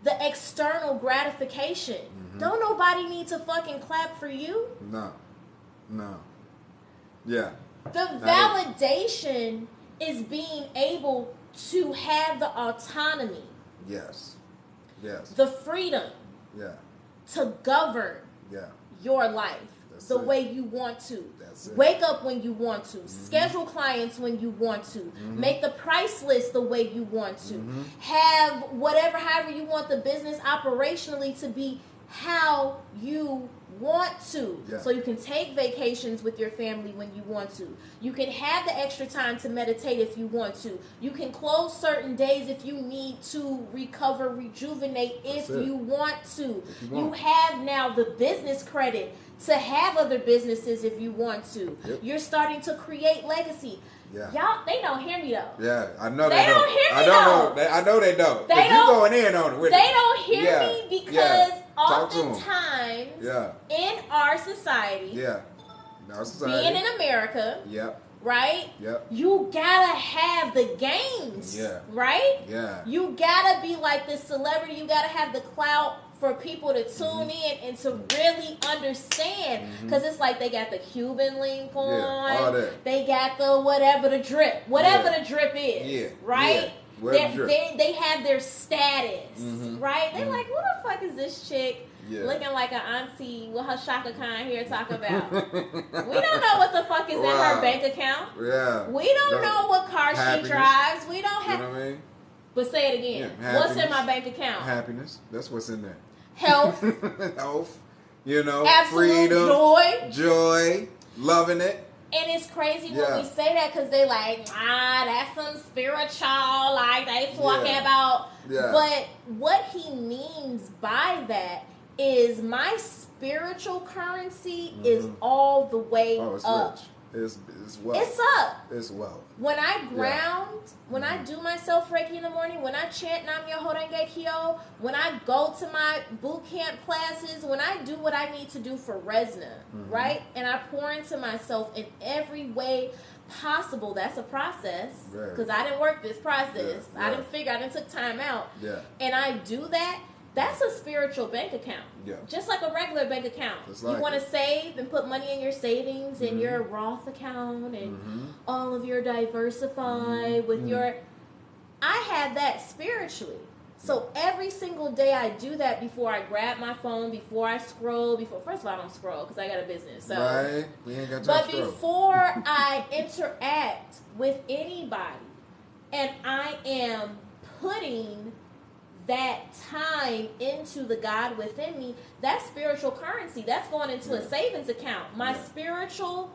the external gratification. Don't nobody need to fucking clap for you. No. Yeah. The validation is being able to have the autonomy. Yes. The freedom. Yeah. To govern. Yeah. Your life. the way you want to. Wake up when you want to. Schedule clients when you want to. Make the price list the way you want to. Have however you want the business operationally to be how you want to. So you can take vacations with your family when you want to. You can have the extra time to meditate if you want to. You can close certain days if you need to recover, rejuvenate if you want to. You have now the business credit to have other businesses if you want to. You're starting to create legacy. Y'all, they don't hear me though. Yeah, I know they don't hear me though. I know they don't. They don't. You going in on it. They don't hear me because oftentimes in our society, being in America, right? You gotta have the games, right? You gotta be like this celebrity. You gotta have the clout for people to tune in and to really understand, because it's like they got the Cuban link on, they got the whatever the drip is, right? They have their status, right? They're like, who the fuck is this chick looking like an auntie with her Shaka Khan hair talk about? We don't know what the fuck is in her bank account. We don't know what car she drives. We don't have. You know what I mean? But say it again. What's in my bank account? Happiness. That's what's in there. Health. Health. You know, absolute freedom. Joy. Loving it. And it's crazy when we say that, because they like, that's some spiritual, like they talking about. But what he means by that is my spiritual currency is all the way up. Rich. It's wealth. It's up. It's wealth. When I ground, when I do my self-reiki in the morning, when I chant Nam Myoho Renge Kyo, when I go to my boot camp classes, when I do what I need to do for Rezna, right? And I pour into myself in every way possible. That's a process, because I didn't work this process. I didn't figure, I didn't took time out. And I do that. That's a spiritual bank account. Just like a regular bank account. You want to save and put money in your savings and your Roth account and all of your diversify with your... I have that spiritually. So every single day I do that before I grab my phone, before I scroll, first of all, I don't scroll because I got a business. So. We ain't got time but before I interact with anybody and I am putting that time into the God within me, that's spiritual currency. That's going into a savings account. My spiritual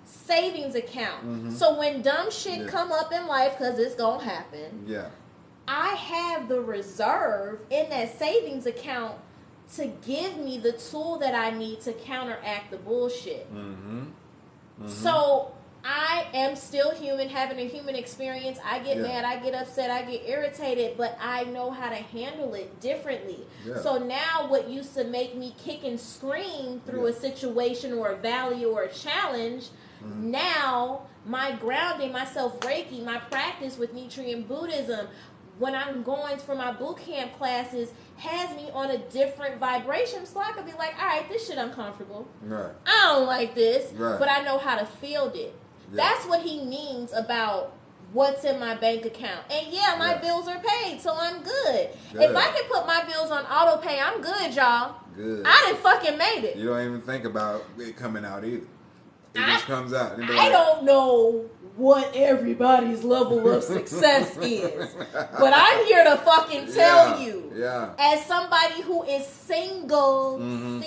savings account. So when dumb shit come up in life, because it's going to happen, I have the reserve in that savings account to give me the tool that I need to counteract the bullshit. So I am still human, having a human experience. I get mad, I get upset, I get irritated, but I know how to handle it differently. So now what used to make me kick and scream through a situation or a valley or a challenge, now my grounding, my self-reiki, my practice with Nichiren Buddhism, when I'm going for my boot camp classes, has me on a different vibration. So I could be like, all right, this shit uncomfortable. I don't like this, but I know how to field it. That's what he means about what's in my bank account. And my bills are paid, so I'm good. If I can put my bills on auto pay, I'm good, y'all. I done fucking made it. You don't even think about it coming out either. It just comes out. I don't know what everybody's level of success is, but I'm here to fucking tell you, as somebody who is single, I'm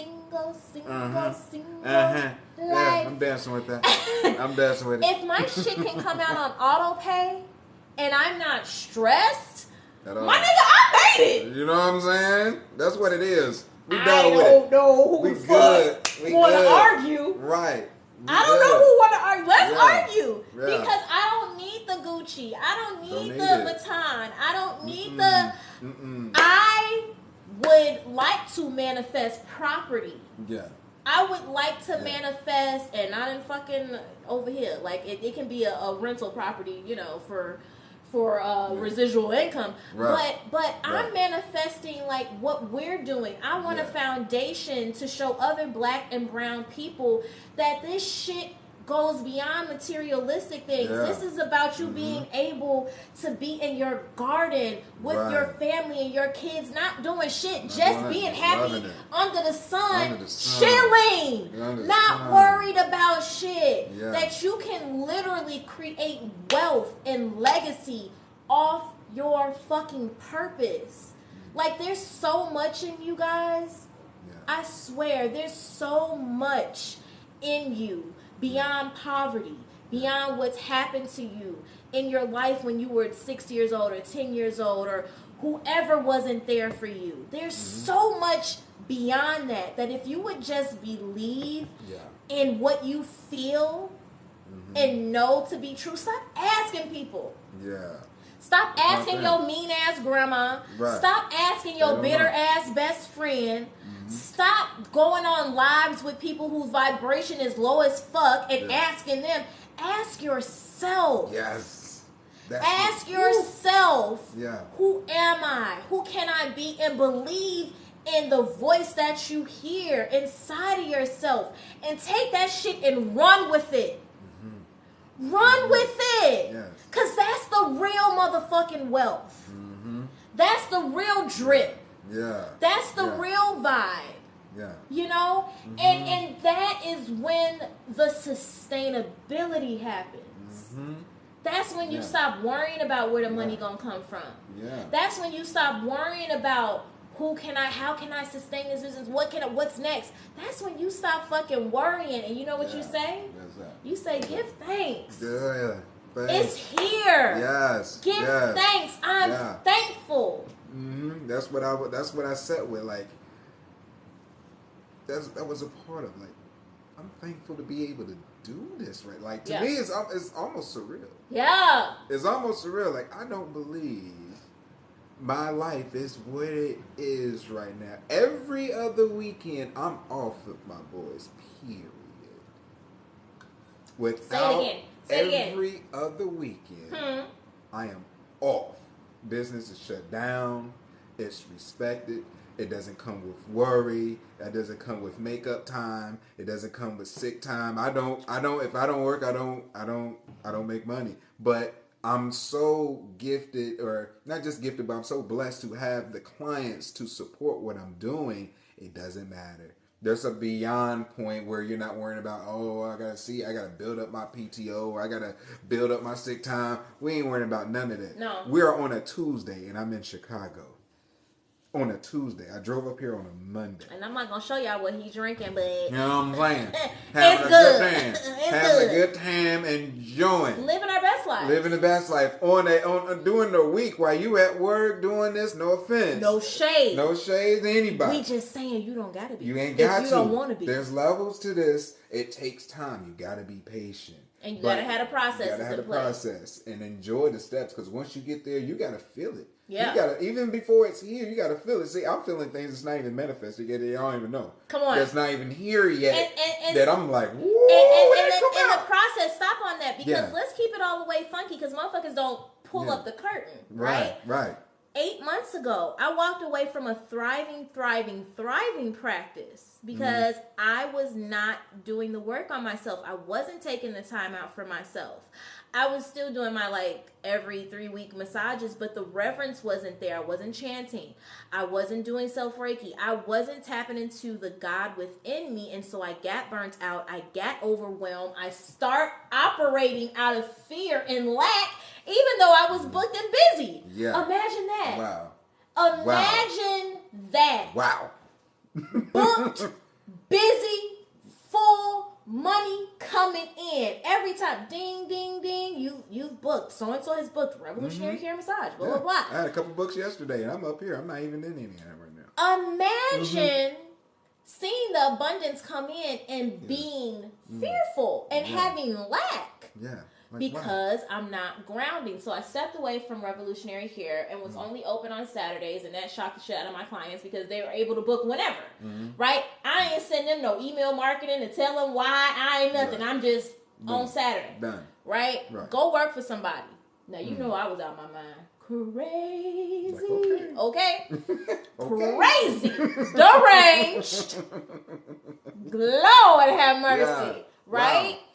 dancing with that. I'm dancing with it. If my shit can come out on auto pay and I'm not stressed, my nigga, I made it. You know what I'm saying? That's what it is. We I don't know who want to argue. Right. I don't know who want to argue. Let's argue. Because I don't need the Gucci. I don't need the Vuitton. I don't need the... I would like to manifest property. I would like to manifest, and not in fucking over here. Like, it can be a rental property, you know, for residual income. But I'm manifesting like what we're doing. I want a foundation to show other black and brown people that this shit goes beyond materialistic things. Yeah. This is about you being able to be in your garden with your family and your kids, not doing shit, just being happy under the sun, chilling, not worried about shit. Yeah. That you can literally create wealth and legacy off your fucking purpose. Like, there's so much in you guys. Yeah. I swear, there's so much in you beyond poverty, beyond what's happened to you in your life when you were 6 years old or 10 years old or whoever wasn't there for you. There's so much beyond that if you would just believe in what you feel and know to be true, stop asking people. Yeah. Stop asking your mean-ass grandma. Right. Stop asking your bitter-ass best friend. Stop going on lives with people whose vibration is low as fuck and asking them. Ask yourself. Yes. Ask yourself, who am I? Who can I be? And believe in the voice that you hear inside of yourself. And take that shit and run with it. Run with it. Yes. Because that's the real motherfucking wealth. That's the real drip. Yeah. That's the real vibe. Yeah. You know? And that is when the sustainability happens. That's when you stop worrying about where the money gonna come from. Yeah. That's when you stop worrying about how can I sustain this business? What's next? That's when you stop fucking worrying. And you know what you say? You say, give thanks. Yeah. Thanks. It's here. Yes. Give thanks. I'm thankful. That's what I said with, like, that was a part of, like, I'm thankful to be able to do this, right? Like, to me, it's almost surreal. Yeah. It's almost surreal. Like, I don't believe my life is what it is right now. Every other weekend, I'm off with my boys, period. Without every other weekend, I am off. Business is shut down. It's respected. It doesn't come with worry. That doesn't come with makeup time. It doesn't come with sick time. If I don't work, I don't make money. But I'm so gifted, or not just gifted, but I'm so blessed to have the clients to support what I'm doing. It doesn't matter. There's a beyond point where you're not worrying about, I gotta build up my PTO, or I gotta build up my sick time. We ain't worrying about none of that. No. We're on a Tuesday and I'm in Chicago. On a Tuesday. I drove up here on a Monday. And I'm not going to show y'all what he's drinking, but... You know what I'm saying? Having a good time, enjoying. Living our best life. Living the best life. During the week while you at work doing this, no offense. No shade. No shade to anybody. We just saying you don't got to be. You ain't got to. You don't want to be. There's levels to this. It takes time. You got to be patient. And you got to have a process. You got to have a process and enjoy the steps, because once you get there, you got to feel it. Yeah. You gotta, even before it's here, you gotta feel it. See, I'm feeling things that's not even manifested yet. I don't even know. Come on. That's not even here yet. And that I'm like, whoa. And the process, stop on that, because let's keep it all the way funky, because motherfuckers don't pull up the curtain. Right. 8 months ago, I walked away from a thriving practice because I was not doing the work on myself. I wasn't taking the time out for myself. I was still doing my every 3-week massages, but the reverence wasn't there. I wasn't chanting. I wasn't doing self-reiki. I wasn't tapping into the God within me, and so I got burnt out. I got overwhelmed. I start operating out of fear and lack, even though I was booked and busy. Yeah. Imagine that. Wow. Imagine that. Wow. Booked, busy, full, money coming in every time. Ding, ding, ding. You've booked. So and so has booked Revolutionary Hair Massage. Blah, blah, blah. I had a couple books yesterday, and I'm up here. I'm not even in any of that right now. Imagine seeing the abundance come in and being fearful and having lack. Yeah. Because I'm not grounding. So I stepped away from Revolutionary Hair and was only open on Saturdays, and that shocked the shit out of my clients because they were able to book whenever. Right? I ain't sending them no email marketing to tell them why. I ain't nothing. Right. I'm just on Saturday. Done. Right? Go work for somebody. Now, you know I was out my mind. Crazy. Okay? Crazy. Deranged. Lord have mercy. Yeah. Right? Wow.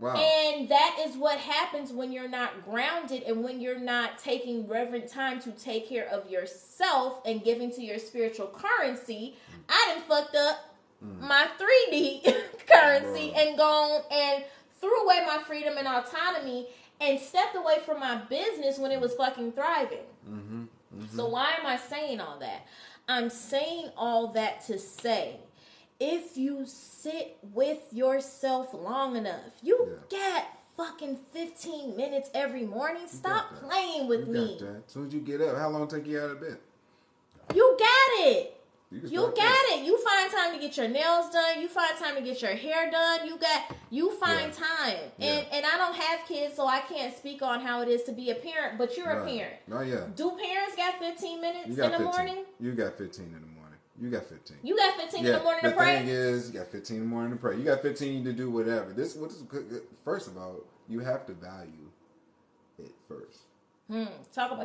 Wow. And that is what happens when you're not grounded and when you're not taking reverent time to take care of yourself and giving to your spiritual currency. I done fucked up my 3D currency and gone and threw away my freedom and autonomy and stepped away from my business when it was fucking thriving. So why am I saying all that? I'm saying all that to say, if you sit with yourself long enough, you get fucking 15 minutes every morning. Stop playing with me. As soon as you get up, how long take you out of bed? You got it. You got it. You find time to get your nails done. You find time to get your hair done. You find time. And I don't have kids, so I can't speak on how it is to be a parent, but you're a parent. Oh, yeah. Do parents got 15 minutes in the morning? You got 15 in the morning. You got 15. You got 15 in the morning to pray? The thing is, you got 15 in the morning to pray. You got 15 to do whatever. First of all, you have to value it first.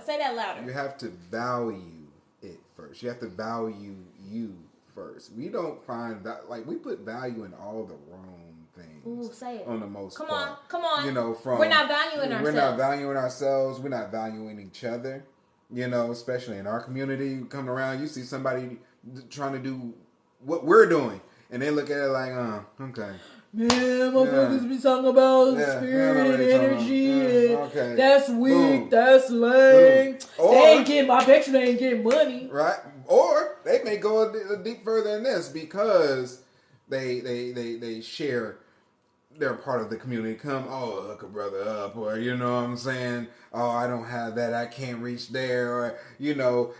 Say that louder. You have to value it first. You have to value you first. We don't find that, like, we put value in all the wrong things. Ooh, say it. On the most part. Come on. We're not valuing ourselves. We're not valuing ourselves. We're not valuing each other. Especially in our community, you come around, you see somebody trying to do what we're doing, and they look at it like, okay. Man, motherfuckers be talking about spirit and energy. That's weak. Boom. That's lame. I bet you they ain't getting money. Right. Or they may go a deep further than this because they share. They're part of the community. Hook a brother up, or you know what I'm saying? Oh, I don't have that. I can't reach there, or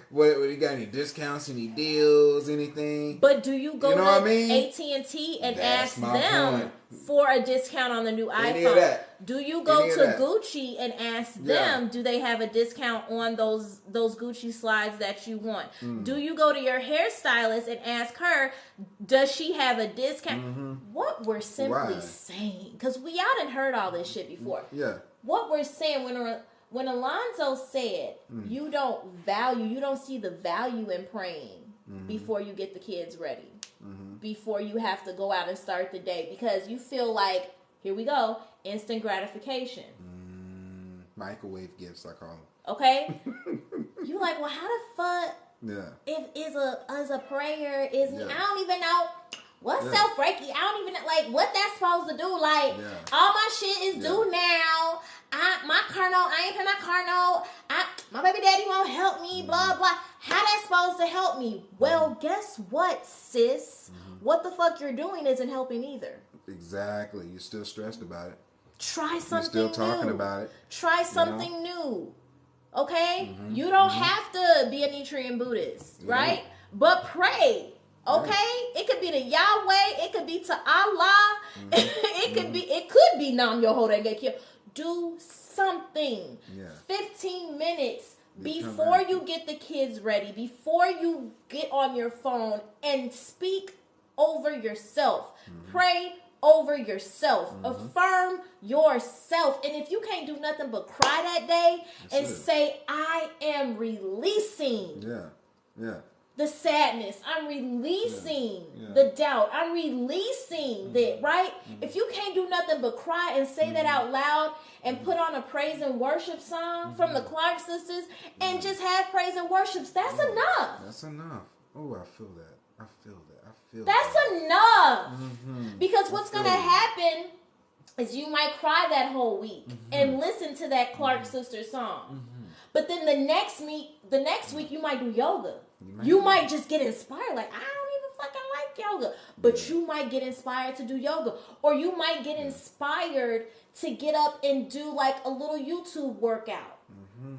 what you got any discounts, any deals, anything? But do you go to AT&T and ask them for a discount on the new iPhone? Do you go to Gucci and ask them, do they have a discount on those Gucci slides that you want? Do you go to your hairstylist and ask her, does she have a discount? What we're simply saying, because we all done heard all this shit before. Yeah. What we're saying when Alonzo said you don't see the value in praying before you get the kids ready, before you have to go out and start the day, because you feel like, here we go, instant gratification. Microwave gifts, I call them. Okay? You like, well, how the fuck? Yeah. Is a prayer is I don't even know what's self-reiki. I don't even know what that's supposed to do. All my shit is due now. I ain't paying my car note. My baby daddy won't help me, blah, blah. How that's supposed to help me? Well, guess what, sis? What the fuck you're doing isn't helping either. Exactly. You're still stressed about it. Try something new. You're still talking about it. Try something new. Okay? You don't have to be a Nichiren Buddhist, right? But pray. Okay? It could be to Yahweh. It could be to Allah. It could be Nam Yoho Renge Kyo. Do something. 15 minutes before you get the kids ready, before you get on your phone, and speak over yourself. Pray over yourself. Affirm yourself. And if you can't do nothing but cry that day and say, I am releasing the sadness, I'm releasing the doubt, I'm releasing that, right? If you can't do nothing but cry and say that out loud and put on a praise and worship song from the Clark sisters and just have praise and worships, that's enough. That's enough. Oh, I feel that. That's enough. Because what's going to happen is you might cry that whole week and listen to that Clark sister song. But then the next week you might do yoga. You might just get inspired. Like, I don't even fucking like yoga. But you might get inspired to do yoga. Or you might get inspired to get up and do like a little YouTube workout.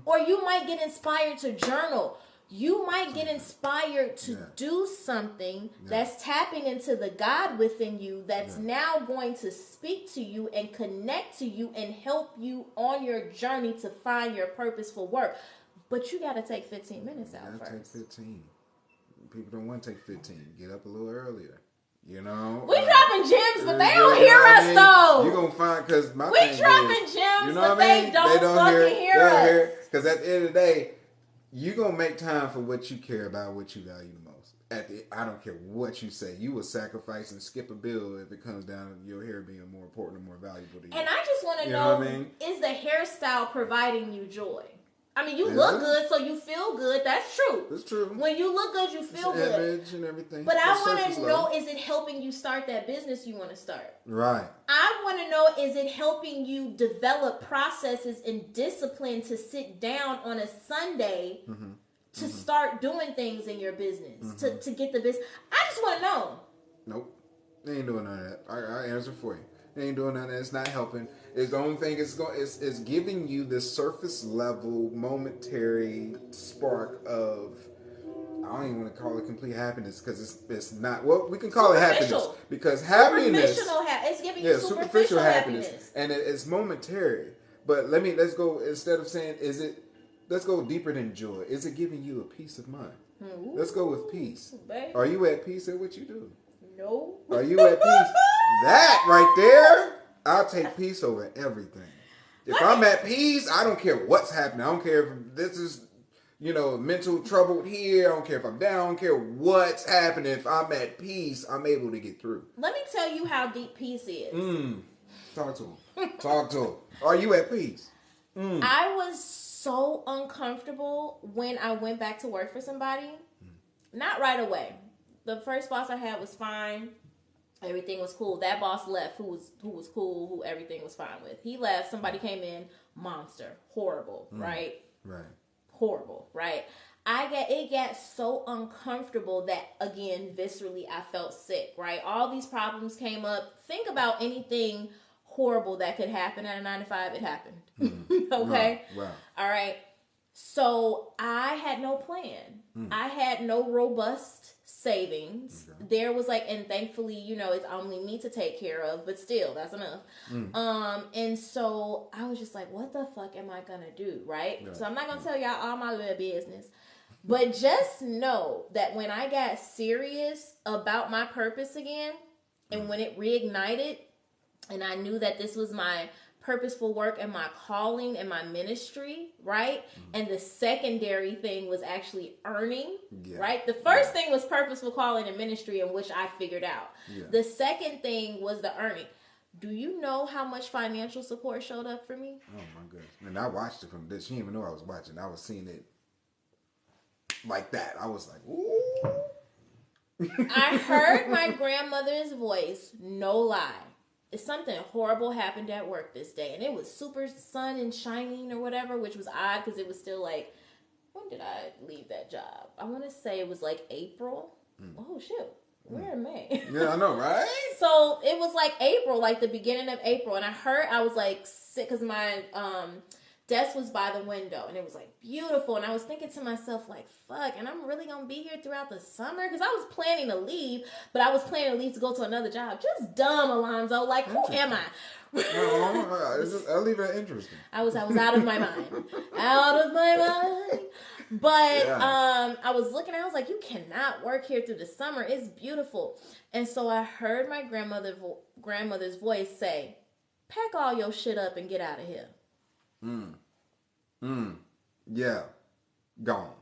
Or you might get inspired to journal. You might get inspired to do something that's tapping into the God within you that's now going to speak to you and connect to you and help you on your journey to find your purposeful work. But you got to take 15 minutes out first. Take 15. People don't want to take 15. Get up a little eearlier. You know? We dropping gems, but they don't hear us, though. You're going to find, because my thing is, we dropping gems, but they don't fucking hear us. Because at the end of the day, you're going to make time for what you care about, what you value the most. I don't care what you say. You will sacrifice and skip a bill if it comes down to your hair being more important and more valuable to you. And I just want to know, what I mean? Is the hairstyle providing you joy? I mean, you look good, so you feel good. That's true. That's true. When you look good, you feel good. Image and everything. But I want to know, is it helping you start that business you want to start? Right. I want to know, is it helping you develop processes and discipline to sit down on a Sunday to start doing things in your business, to get the business? I just want to know. Nope. They ain't doing none of that. I answer for you. They ain't doing none of that. It's not helping. It's the only thing it's giving you this surface level, momentary spark of, I don't even want to call it complete happiness because it's not. Well, we can call it happiness because happiness. It's giving you superficial happiness, and it's momentary. But let's go, instead of saying let's go deeper than joy. Is it giving you a peace of mind? Ooh. Let's go with peace. Baby. Are you at peace at what you do? No. Are you at peace? That right there. I'll take peace over everything. If I'm at peace, I don't care what's happening. I don't care if this is, mental trouble here. I don't care if I'm down. I don't care what's happening. If I'm at peace, I'm able to get through. Let me tell you how deep peace is. Talk to him. Talk to him. Are you at peace? I was so uncomfortable when I went back to work for somebody. Not right away. The first boss I had was fine. Everything was cool. That boss left, who was cool, who everything was fine with. He left. Somebody came in, monster, horrible, right? Right. Horrible, right? It got so uncomfortable that, again, viscerally, I felt sick, right? All these problems came up. Think about anything horrible that could happen at a 9 to 5. It happened. Okay? Wow. All right. So I had no plan. I had no robust savings. Okay. There was and thankfully, it's only me to take care of, but still, that's enough. And so I was just like, what the fuck am I gonna do, right? Yeah. So I'm not gonna tell y'all all my little business, but just know that when I got serious about my purpose again, and when it reignited, and I knew that this was my purposeful work and my calling and my ministry, right? And the secondary thing was actually earning, right? The first thing was purposeful calling and ministry, in which I figured out. Yeah. The second thing was the earning. Do you know how much financial support showed up for me? Oh my goodness. And I watched it from this. She didn't even know I was watching. I was seeing it like that. I was like, ooh. I heard my grandmother's voice, no lie. Something horrible happened at work this day, and it was super sun and shining or whatever, which was odd because it was still when did I leave that job? I want to say it was April. Oh shoot, we're in May. Yeah, I know, right? So it was April, the beginning of April, and I was sick because my desk was by the window, and it was beautiful, and I was thinking to myself fuck, and I'm really gonna be here throughout the summer, because I was planning to leave, but I was planning to leave to go to another job. Just dumb, Alonzo. Who am I? I'll leave it interesting. I was out of my mind. Out of my mind. But I was looking, I was like, you cannot work here through the summer. It's beautiful. And so I heard my grandmother's voice say, pack all your shit up and get out of here. Yeah. Gone.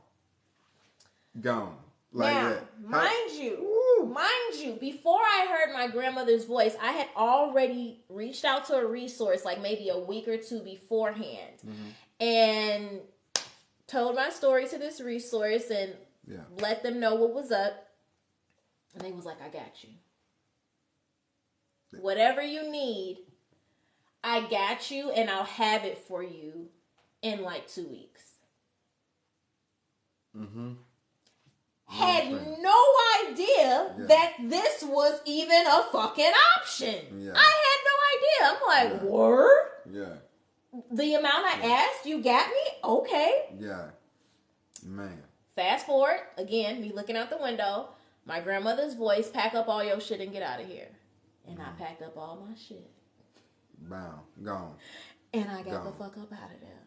Now, mind you, before I heard my grandmother's voice, I had already reached out to a resource maybe a week or two beforehand, and told my story to this resource and let them know what was up. And they was like, I got you. Whatever you need, I got you, and I'll have it for you in 2 weeks. Had no idea that this was even a fucking option. Yeah. I had no idea. I'm word? Yeah. The amount I asked, you got me? Okay. Yeah. Man. Fast forward, again, me looking out the window, my grandmother's voice, pack up all your shit and get out of here. And I packed up all my shit. Wow. Gone. And I got the fuck up out of there.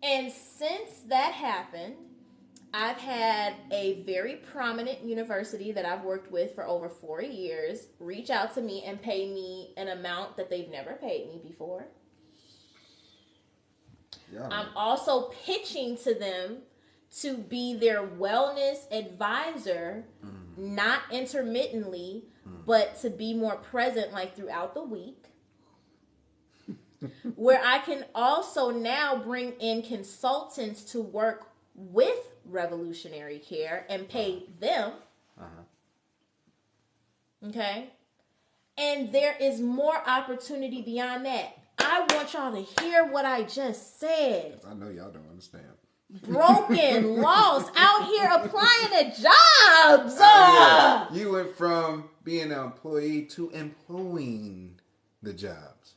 And since that happened, I've had a very prominent university that I've worked with for over 4 years reach out to me and pay me an amount that they've never paid me before. Yeah. I'm also pitching to them to be their wellness advisor, not intermittently, but to be more present, like throughout the week. Where I can also now bring in consultants to work with Revolutionary Care and pay them. Okay? And there is more opportunity beyond that. I want y'all to hear what I just said. I know y'all don't understand. Broken, lost, out here applying to jobs. Yeah. You went from being an employee to employing the jobs.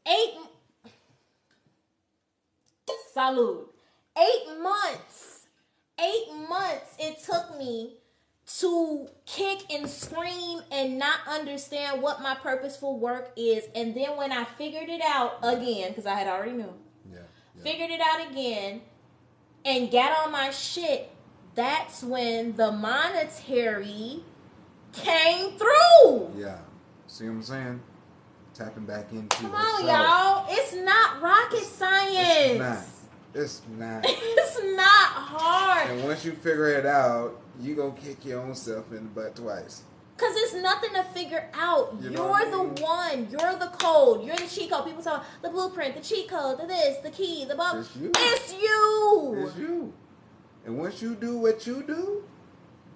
8 months. 8 months it took me to kick and scream and not understand what my purposeful work is. And then when I figured it out again, because I had already knew, figured it out again and got on my shit, that's when the monetary came through. Yeah. See what I'm saying? Tapping back into Come on, y'all. It's not rocket science. It's not. It's not hard. And once you figure it out, you gonna kick your own self in the butt twice. Cause it's nothing to figure out. You're the one. You're the code. You're the cheat code. People talk the blueprint, the cheat code, the this, the key, the bump. It's you. It's you. It's you. And once you do what you do,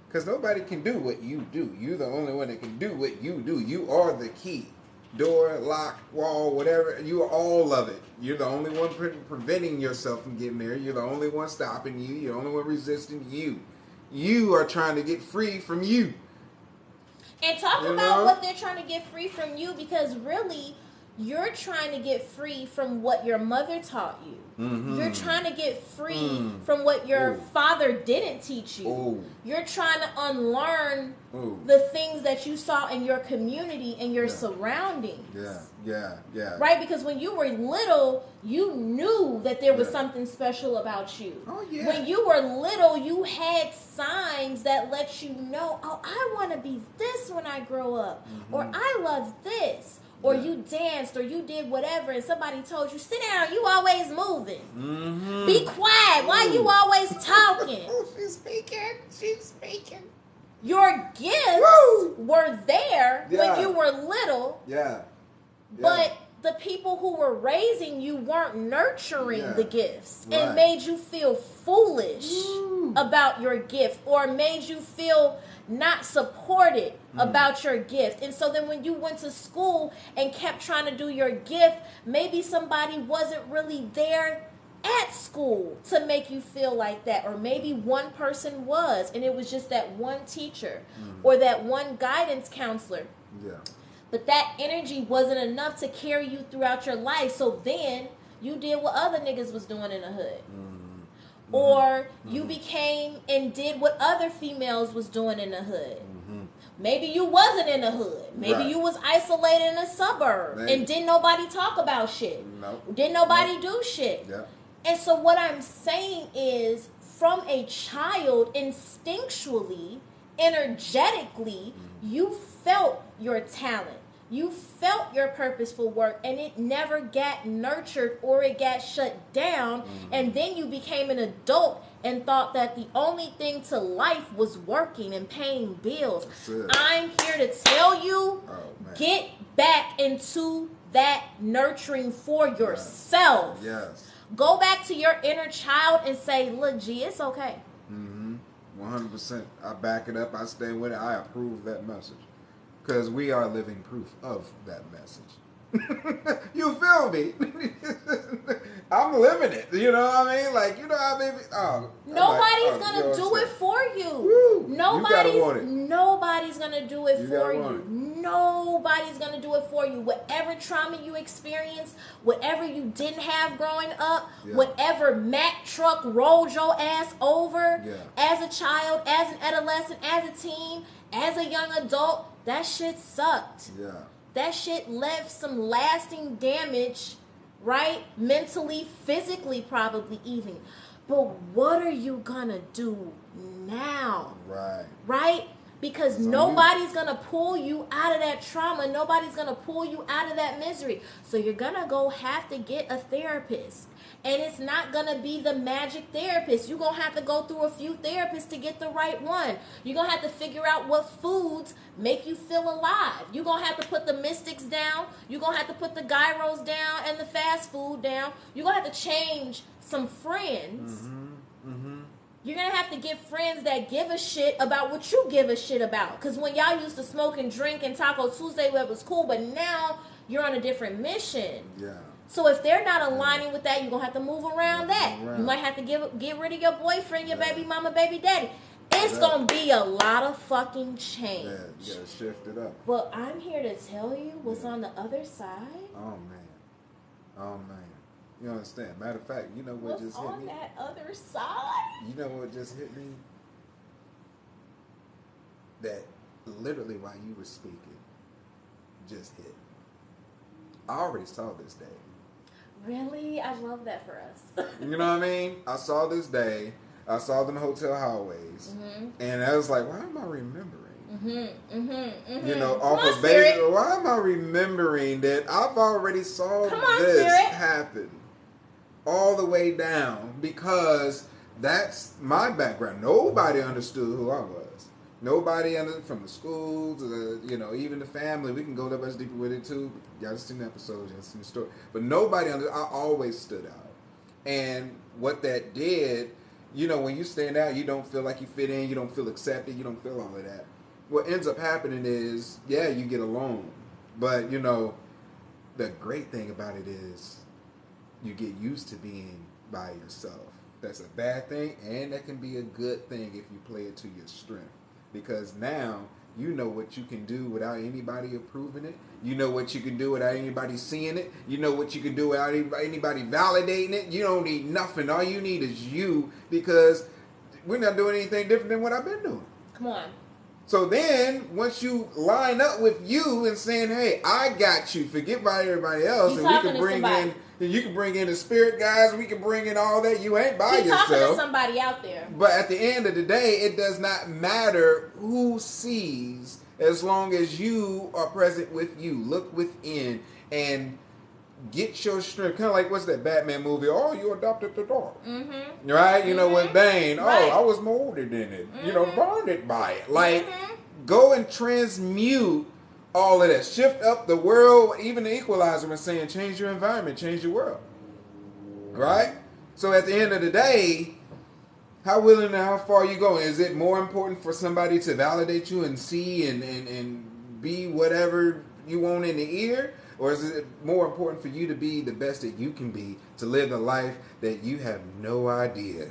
because nobody can do what you do. You're the only one that can do what you do. You are the key. Door, lock, wall, whatever. You are all of it. You're the only one preventing yourself from getting there. You're the only one stopping you. You're the only one resisting you. You are trying to get free from you. And talk about what they're trying to get free from you, because really, you're trying to get free from what your mother taught you. Mm-hmm. You're trying to get free from what your father didn't teach you. Ooh. You're trying to unlearn the things that you saw in your community and your surroundings. Yeah. Right? Because when you were little, you knew that there was something special about you. Oh, yeah. When you were little, you had signs that let you know, oh, I want to be this when I grow up. Mm-hmm. Or I love this. Or you danced, or you did whatever, and somebody told you, sit down, you always moving. Mm-hmm. Be quiet. Why you always talking? She's speaking. Your gifts were there when you were little. Yeah. But the people who were raising you weren't nurturing the gifts and made you feel foolish about your gift, or made you feel not supported about your gift. And so then when you went to school and kept trying to do your gift, maybe somebody wasn't really there at school to make you feel like that, or maybe one person was, and it was just that one teacher or that one guidance counselor. But that energy wasn't enough to carry you throughout your life. So then you did what other niggas was doing in the hood. Or you became and did what other females was doing in the hood. Maybe you wasn't in the hood. Maybe you was isolated in a suburb and didn't nobody talk about shit. Didn't nobody do shit. And so what I'm saying is, from a child, instinctually, energetically, you felt your talent. You felt your purposeful work, and it never got nurtured or it got shut down. And then you became an adult and thought that the only thing to life was working and paying bills. I'm here to tell you, get back into that nurturing for yourself. Go back to your inner child and say, look, G, it's okay. 100%. I back it up. I stay with it. I approve that message. Because we are living proof of that message. You feel me? I'm living it. You know what I mean? Like, you know what I mean? Nobody's going to do it for you. Woo, nobody's going to do it for you. Nobody's going to do it for you. Whatever trauma you experienced, whatever you didn't have growing up, whatever Mack truck rolled your ass over as a child, as an adolescent, as a teen, as a young adult, that shit sucked. That shit left some lasting damage, right? Mentally, physically, probably even. But what are you gonna do now? Right? Because nobody's gonna pull you out of that trauma. Nobody's gonna pull you out of that misery. So you're gonna go have to get a therapist. And it's not going to be the magic therapist. You're going to have to go through a few therapists to get the right one. You're going to have to figure out what foods make you feel alive. You're going to have to put the mystics down. You're going to have to put the gyros down and the fast food down. You're going to have to change some friends. You're going to have to get friends that give a shit about what you give a shit about. Because when y'all used to smoke and drink and Taco Tuesday, it was cool. But now you're on a different mission. Yeah. So if they're not aligning with that, you're going to have to move around that. You might have to get rid of your boyfriend, your baby mama, baby daddy. It's going to be a lot of fucking change. Yeah, you got to shift it up. But I'm here to tell you what's on the other side. Oh, man. You understand? Matter of fact, you know what just hit me? What's on that other side? You know what just hit me? That literally while you were speaking, just hit. I already saw this day. Really? I love that for us. You know what I mean? I saw this day. I saw them in hotel hallways. And I was like, why am I remembering? You know, off of base, why am I remembering that I've already saw this happen all the way down? Because that's my background. Nobody understood who I was. Nobody from the school to the, you know, even the family. We can go a little bit deeper with it too. Y'all just seen the episodes, y'all seen the story. But nobody I always stood out. And what that did, you know, when you stand out, you don't feel like you fit in. You don't feel accepted. You don't feel all of that. What ends up happening is, yeah, you get alone. But, you know, the great thing about it is you get used to being by yourself. That's a bad thing, and that can be a good thing if you play it to your strength. Because now you know what you can do without anybody approving it. You know what you can do without anybody seeing it. You know what you can do without anybody validating it. You don't need nothing. All you need is you, because we're not doing anything different than what I've been doing. Come on. So then, once you line up with you and saying, "Hey, I got you," forget about everybody else, and we can bring in. You can bring in the spirit guys. We can bring in all that. You ain't by yourself. You're talking to somebody out there. But at the end of the day, it does not matter who sees, as long as you are present with you. Look within and get your strength. Kind of like, what's that Batman movie? Oh, you adopted the dark. Right? You know, with Bane. Right. Oh, I was molded in it. You know, bonded by it. Like, go and transmute all of that. Shift up the world. Even the Equalizer was saying, change your environment, change your world. Right? So at the end of the day, how willing and how far are you going? Is it more important for somebody to validate you and see and be whatever you want in the ear? Or is it more important for you to be the best that you can be, to live a life that you have no idea?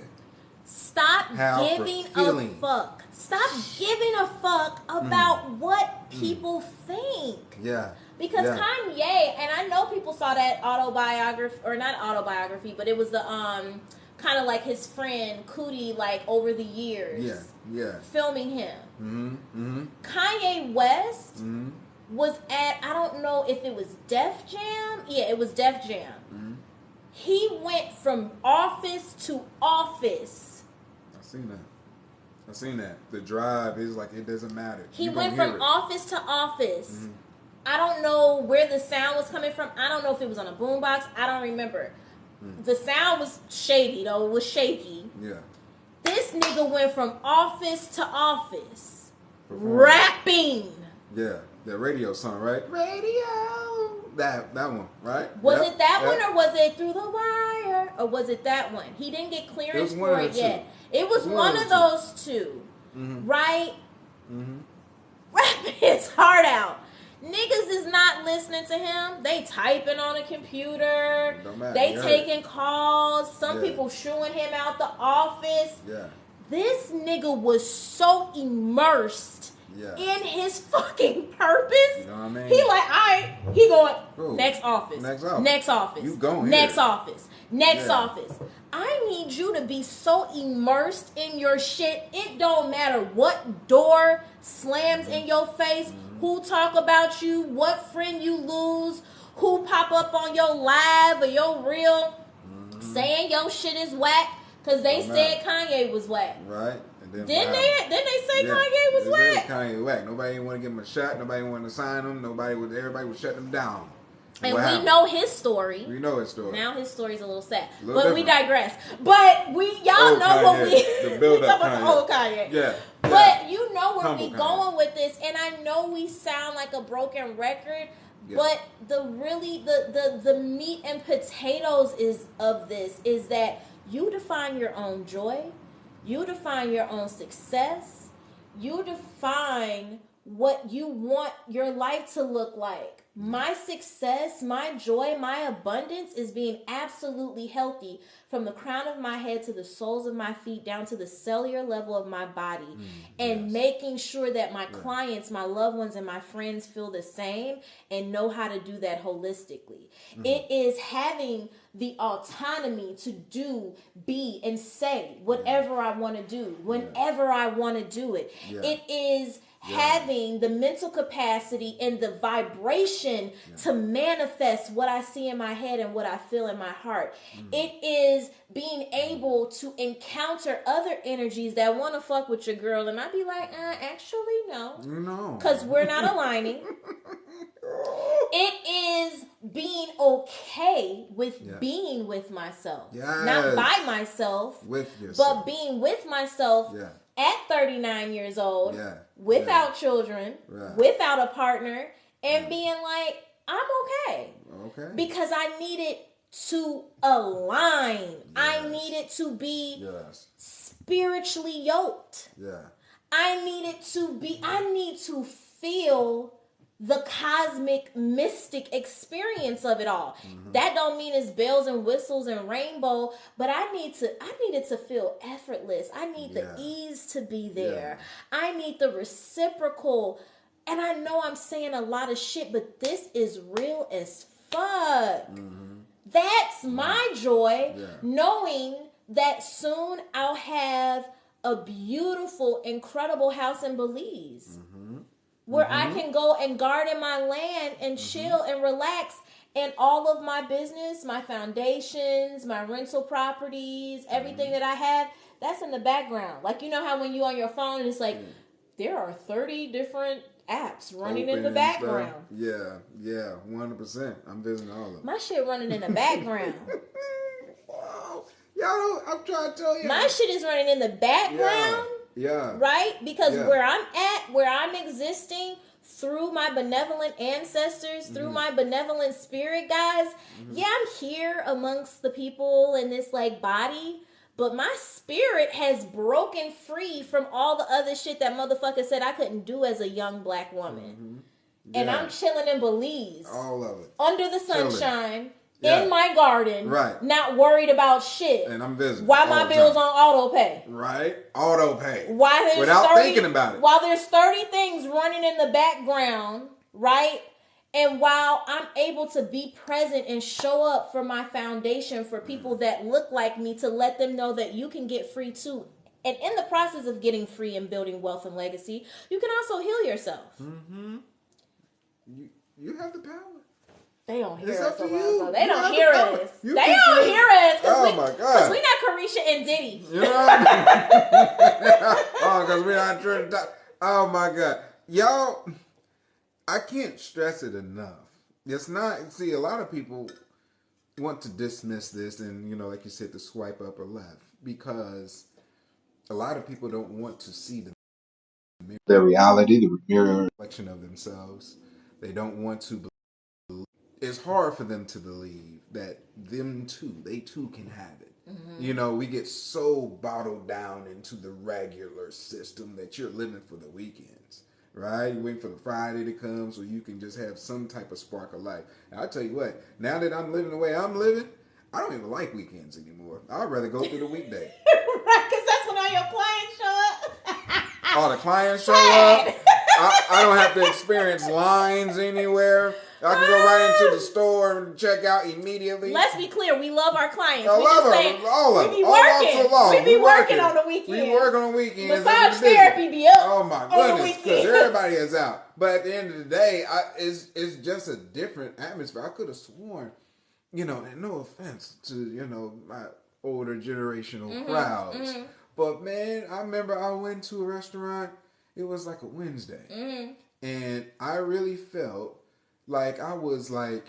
Stop giving a fuck. Stop giving a fuck about what people think. Yeah. Because Kanye, and I know people saw that autobiography, or not autobiography, but it was the kind of like his friend Cootie, like over the years. Yeah. Filming him. Kanye West was at, I don't know if it was Def Jam. Yeah, it was Def Jam. He went from office to office. I've seen that. The drive is like, it doesn't matter. He went from office to office. I don't know where the sound was coming from. I don't know if it was on a boombox. I don't remember. The sound was shady, though. It was shaky. Yeah. This nigga went from office to office. Rapping. Yeah. The radio song, right? Radio. That one, right? Was it that one, or was it Through the Wire? Or was it that one? He didn't get clearance for it yet. It was one of those two. Right? Rapping his heart out. Niggas is not listening to him. They typing on a computer. They taking calls. Some people shooing him out the office. Yeah. This nigga was so immersed in his fucking purpose. You know what I mean? He like, all right. He going, next office. Next office. You going next office. Next office. I need you to be so immersed in your shit. It don't matter what door slams in your face, who talk about you, what friend you lose, who pop up on your live or your reel saying your shit is whack, because they said Kanye was whack. Right. Didn't they say Kanye was whack? Kanye whack. Nobody want to give him a shot. Nobody want to sign him. Everybody was shutting him down. And we know his story. We know his story. Now his story's a little sad. But different. We digress. But y'all know Kanye. what we... The build-up Kanye. Old Kanye. Yeah. But you know where Humble we Kanye. going with this. And I know we sound like a broken record. Yeah. But the meat and potatoes of this is that you define your own joy. You define your own success. You define what you want your life to look like. My success, my joy, my abundance is being absolutely healthy from the crown of my head to the soles of my feet down to the cellular level of my body, and making sure that my clients, my loved ones, and my friends feel the same and know how to do that holistically. It is having the autonomy to do, be, and say whatever I want to do, whenever I want to do it. It is having the mental capacity and the vibration to manifest what I see in my head and what I feel in my heart. It is being able to encounter other energies that want to fuck with your girl, and I'd be like, actually, no. Because we're not aligning. It is being okay with being with myself. Not by myself, with yourself. But being with myself at 39 years old, without children, without a partner, and being like, I'm okay. Because I needed to align. I needed to be spiritually yoked. I need to feel the cosmic mystic experience of it all. That don't mean it's bells and whistles and rainbow, but I needed to feel effortless. I need the ease to be there. I need the reciprocal. And I know I'm saying a lot of shit, but this is real as fuck. That's my joy, knowing that soon I'll have a beautiful, incredible house in Belize. Where I can go and garden my land and chill and relax. And all of my business, my foundations, my rental properties, everything that I have, that's in the background. Like, you know how when you on your phone, it's like, there are 30 different apps running in the background. Yeah, 100%. I'm visiting all of them. My shit running in the background. Wow. Y'all, I'm trying to tell you. My shit is running in the background. Yeah. Right? Because where I'm at, where I'm existing, through my benevolent ancestors, through my benevolent spirit guys, I'm here amongst the people in this like body, but my spirit has broken free from all the other shit that motherfucker said I couldn't do as a young black woman. And I'm chilling in Belize. All of it. Under the sunshine. In my garden, not worried about shit. And I'm visiting. Why my bills on auto pay? Right, auto pay. Without thinking about it. While there's 30 things running in the background, right? And while I'm able to be present and show up for my foundation for people that look like me, to let them know that you can get free too. And in the process of getting free and building wealth and legacy, you can also heal yourself. You have the power. They don't hear it's us. Up to you. They don't hear us. They don't hear us. Oh my God. Because we not Carisha and Diddy. You know what I mean? Because we're not trying to talk. Oh my God. Y'all, I can't stress it enough. It's not, see, a lot of people want to dismiss this and, you know, like you said, to swipe up or left. Because a lot of people don't want to see their reality, the mirror reflection of themselves. They don't want to believe. It's hard for them to believe that they too can have it. You know, we get so bottled down into the regular system that you're living for the weekends, right? You wait for the Friday to come so you can just have some type of spark of life. And I'll tell you what, now that I'm living the way I'm living, I don't even like weekends anymore. I'd rather go through the weekday. Right, because that's when all your clients show up. All the clients show up. I don't have to experience lines anywhere. I can go right into the store and check out immediately. Let's be clear, we love our clients. I love them, all of them. We be working. We be working on the weekends. We work on the weekends. Massage therapy be up. Oh my goodness, because everybody is out. But at the end of the day, it's just a different atmosphere. I could have sworn, you know, and no offense to, you know, my older generational crowds. But man, I remember I went to a restaurant. It was like a Wednesday. And I really felt like I was like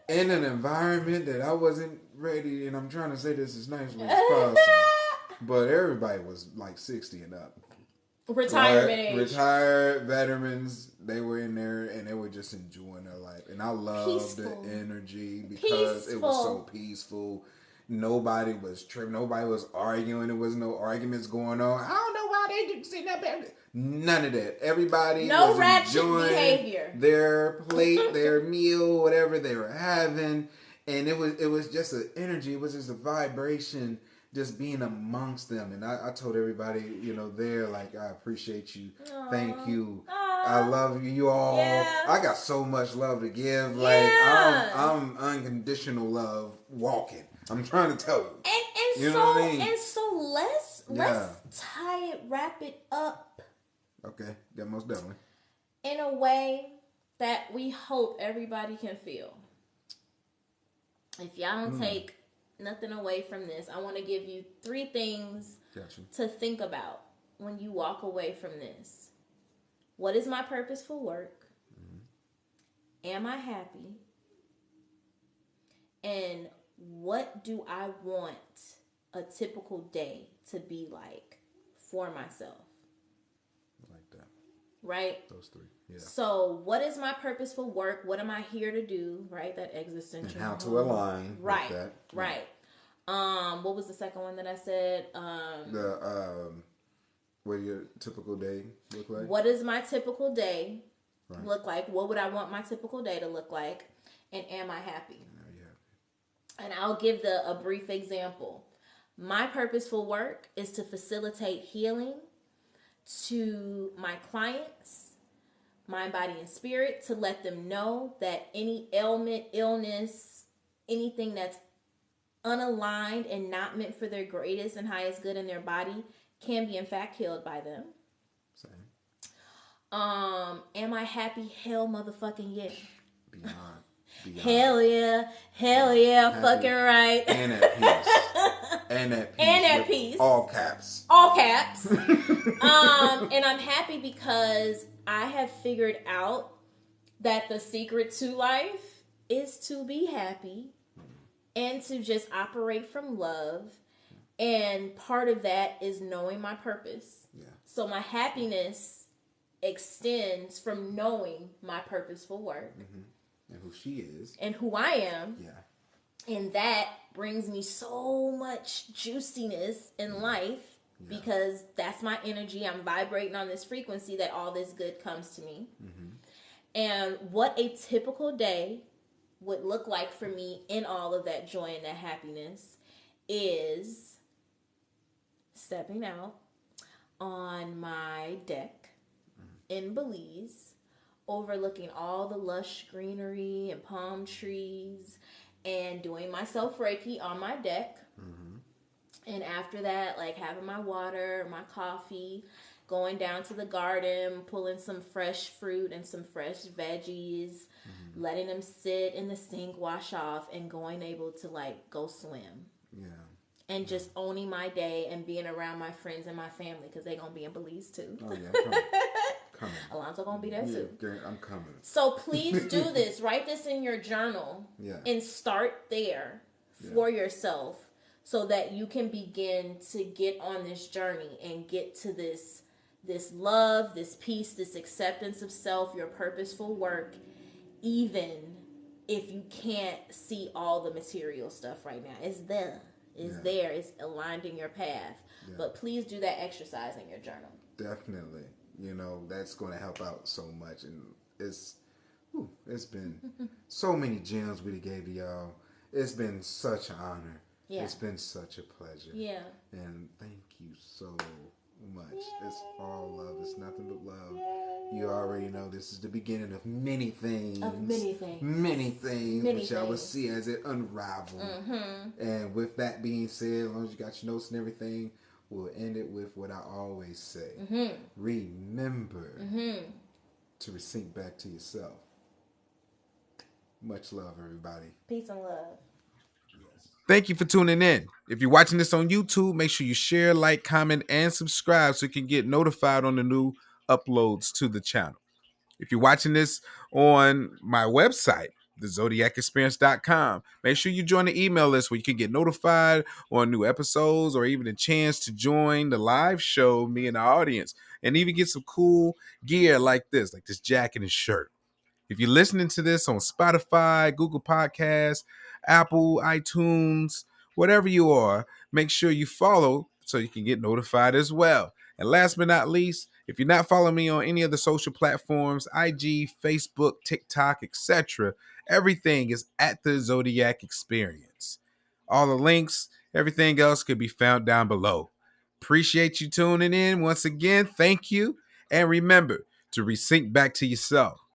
in an environment that I wasn't ready, and I'm trying to say this as nicely as possible, but everybody was like 60 and up. Retirement age. Retired veterans, they were in there and they were just enjoying their life. And I loved the energy because it was so peaceful. Nobody was tripping. Nobody was arguing. There was no arguments going on. I don't know why they didn't sit up there. None of that. Everybody was enjoying behavior. Their plate, their meal, whatever they were having. And it was just an energy. It was just a vibration. Just being amongst them, and I told everybody, there, like, I appreciate you. Aww. Thank you. Aww. I love you all. Yeah. I got so much love to give. Yeah. Like, I'm unconditional love walking. I'm trying to tell you. And you know what I mean? And so let's wrap it up. Okay, yeah, most definitely. In a way that we hope everybody can feel. If y'all don't take nothing away from this, I want to give you 3 things to think about when you walk away from this. What is my purposeful work? Mm-hmm. Am I happy? And what do I want a typical day to be like for myself? I like that. Right? Those 3. Yeah. So, what is my purposeful work? What am I here to do? Right? That existential. And how to align with that. Right. What was the second one that I said? What your typical day look like? What does my typical day look like? What would I want my typical day to look like? And am I happy? Are you happy? And I'll give a brief example. My purposeful work is to facilitate healing to my clients, mind, body, and spirit, to let them know that any ailment, illness, anything that's unaligned and not meant for their greatest and highest good in their body can be in fact healed by them. Same. Am I happy? Hell motherfucking yeah. Beyond. Hell yeah. Happy. Fucking right. And at peace. And at peace. All caps. And I'm happy because I have figured out that the secret to life is to be happy and to just operate from love. And part of that is knowing my purpose. Yeah. So my happiness extends from knowing my purposeful work. Mm-hmm. And who she is. And who I am. Yeah. And that brings me so much juiciness in life because that's my energy. I'm vibrating on this frequency that all this good comes to me. Mm-hmm. And what a typical day would look like for me in all of that joy and that happiness is stepping out on my deck in Belize, overlooking all the lush greenery and palm trees, and doing my self Reiki on my deck. Mm-hmm. And after that, like having my water, my coffee, going down to the garden, pulling some fresh fruit and some fresh veggies, letting them sit in the sink, wash off, and going able to like go swim. Yeah. And just owning my day and being around my friends and my family because they're going to be in Belize too. Oh, yeah, coming. Alonzo going to be there too. I'm coming. So please do this. Write this in your journal and start there for yourself so that you can begin to get on this journey and get to this love, this peace, this acceptance of self, your purposeful work, even if you can't see all the material stuff right now. It's there. There. It's aligned in your path. Yeah. But please do that exercise in your journal. Definitely. That's going to help out so much. And it's been so many gems we gave to y'all. It's been such an honor. Yeah. It's been such a pleasure. Yeah. And thank you so much. Yay. It's all love. It's nothing but love. Yay. You already know this is the beginning of many things. Many things. Which y'all will see as it unravels. Mm-hmm. And with that being said, as long as you got your notes and everything, we'll end it with what I always say. Mm-hmm. Remember to resync back to yourself. Much love, everybody. Peace and love. Thank you for tuning in. If you're watching this on YouTube, make sure you share, like, comment, and subscribe so you can get notified on the new uploads to the channel. If you're watching this on my website, thezodiacexperience.com, make sure you join the email list where you can get notified on new episodes or even a chance to join the live show, me and the audience, and even get some cool gear like this jacket and shirt. If you're listening to this on Spotify, Google Podcasts, Apple, iTunes, whatever you are, make sure you follow so you can get notified as well. And last but not least, if you're not following me on any of the social platforms, IG, Facebook, TikTok, etc., everything is at the Zodyac Experience. All the links, everything else could be found down below. Appreciate you tuning in. Once again, thank you. And remember to resync back to yourself.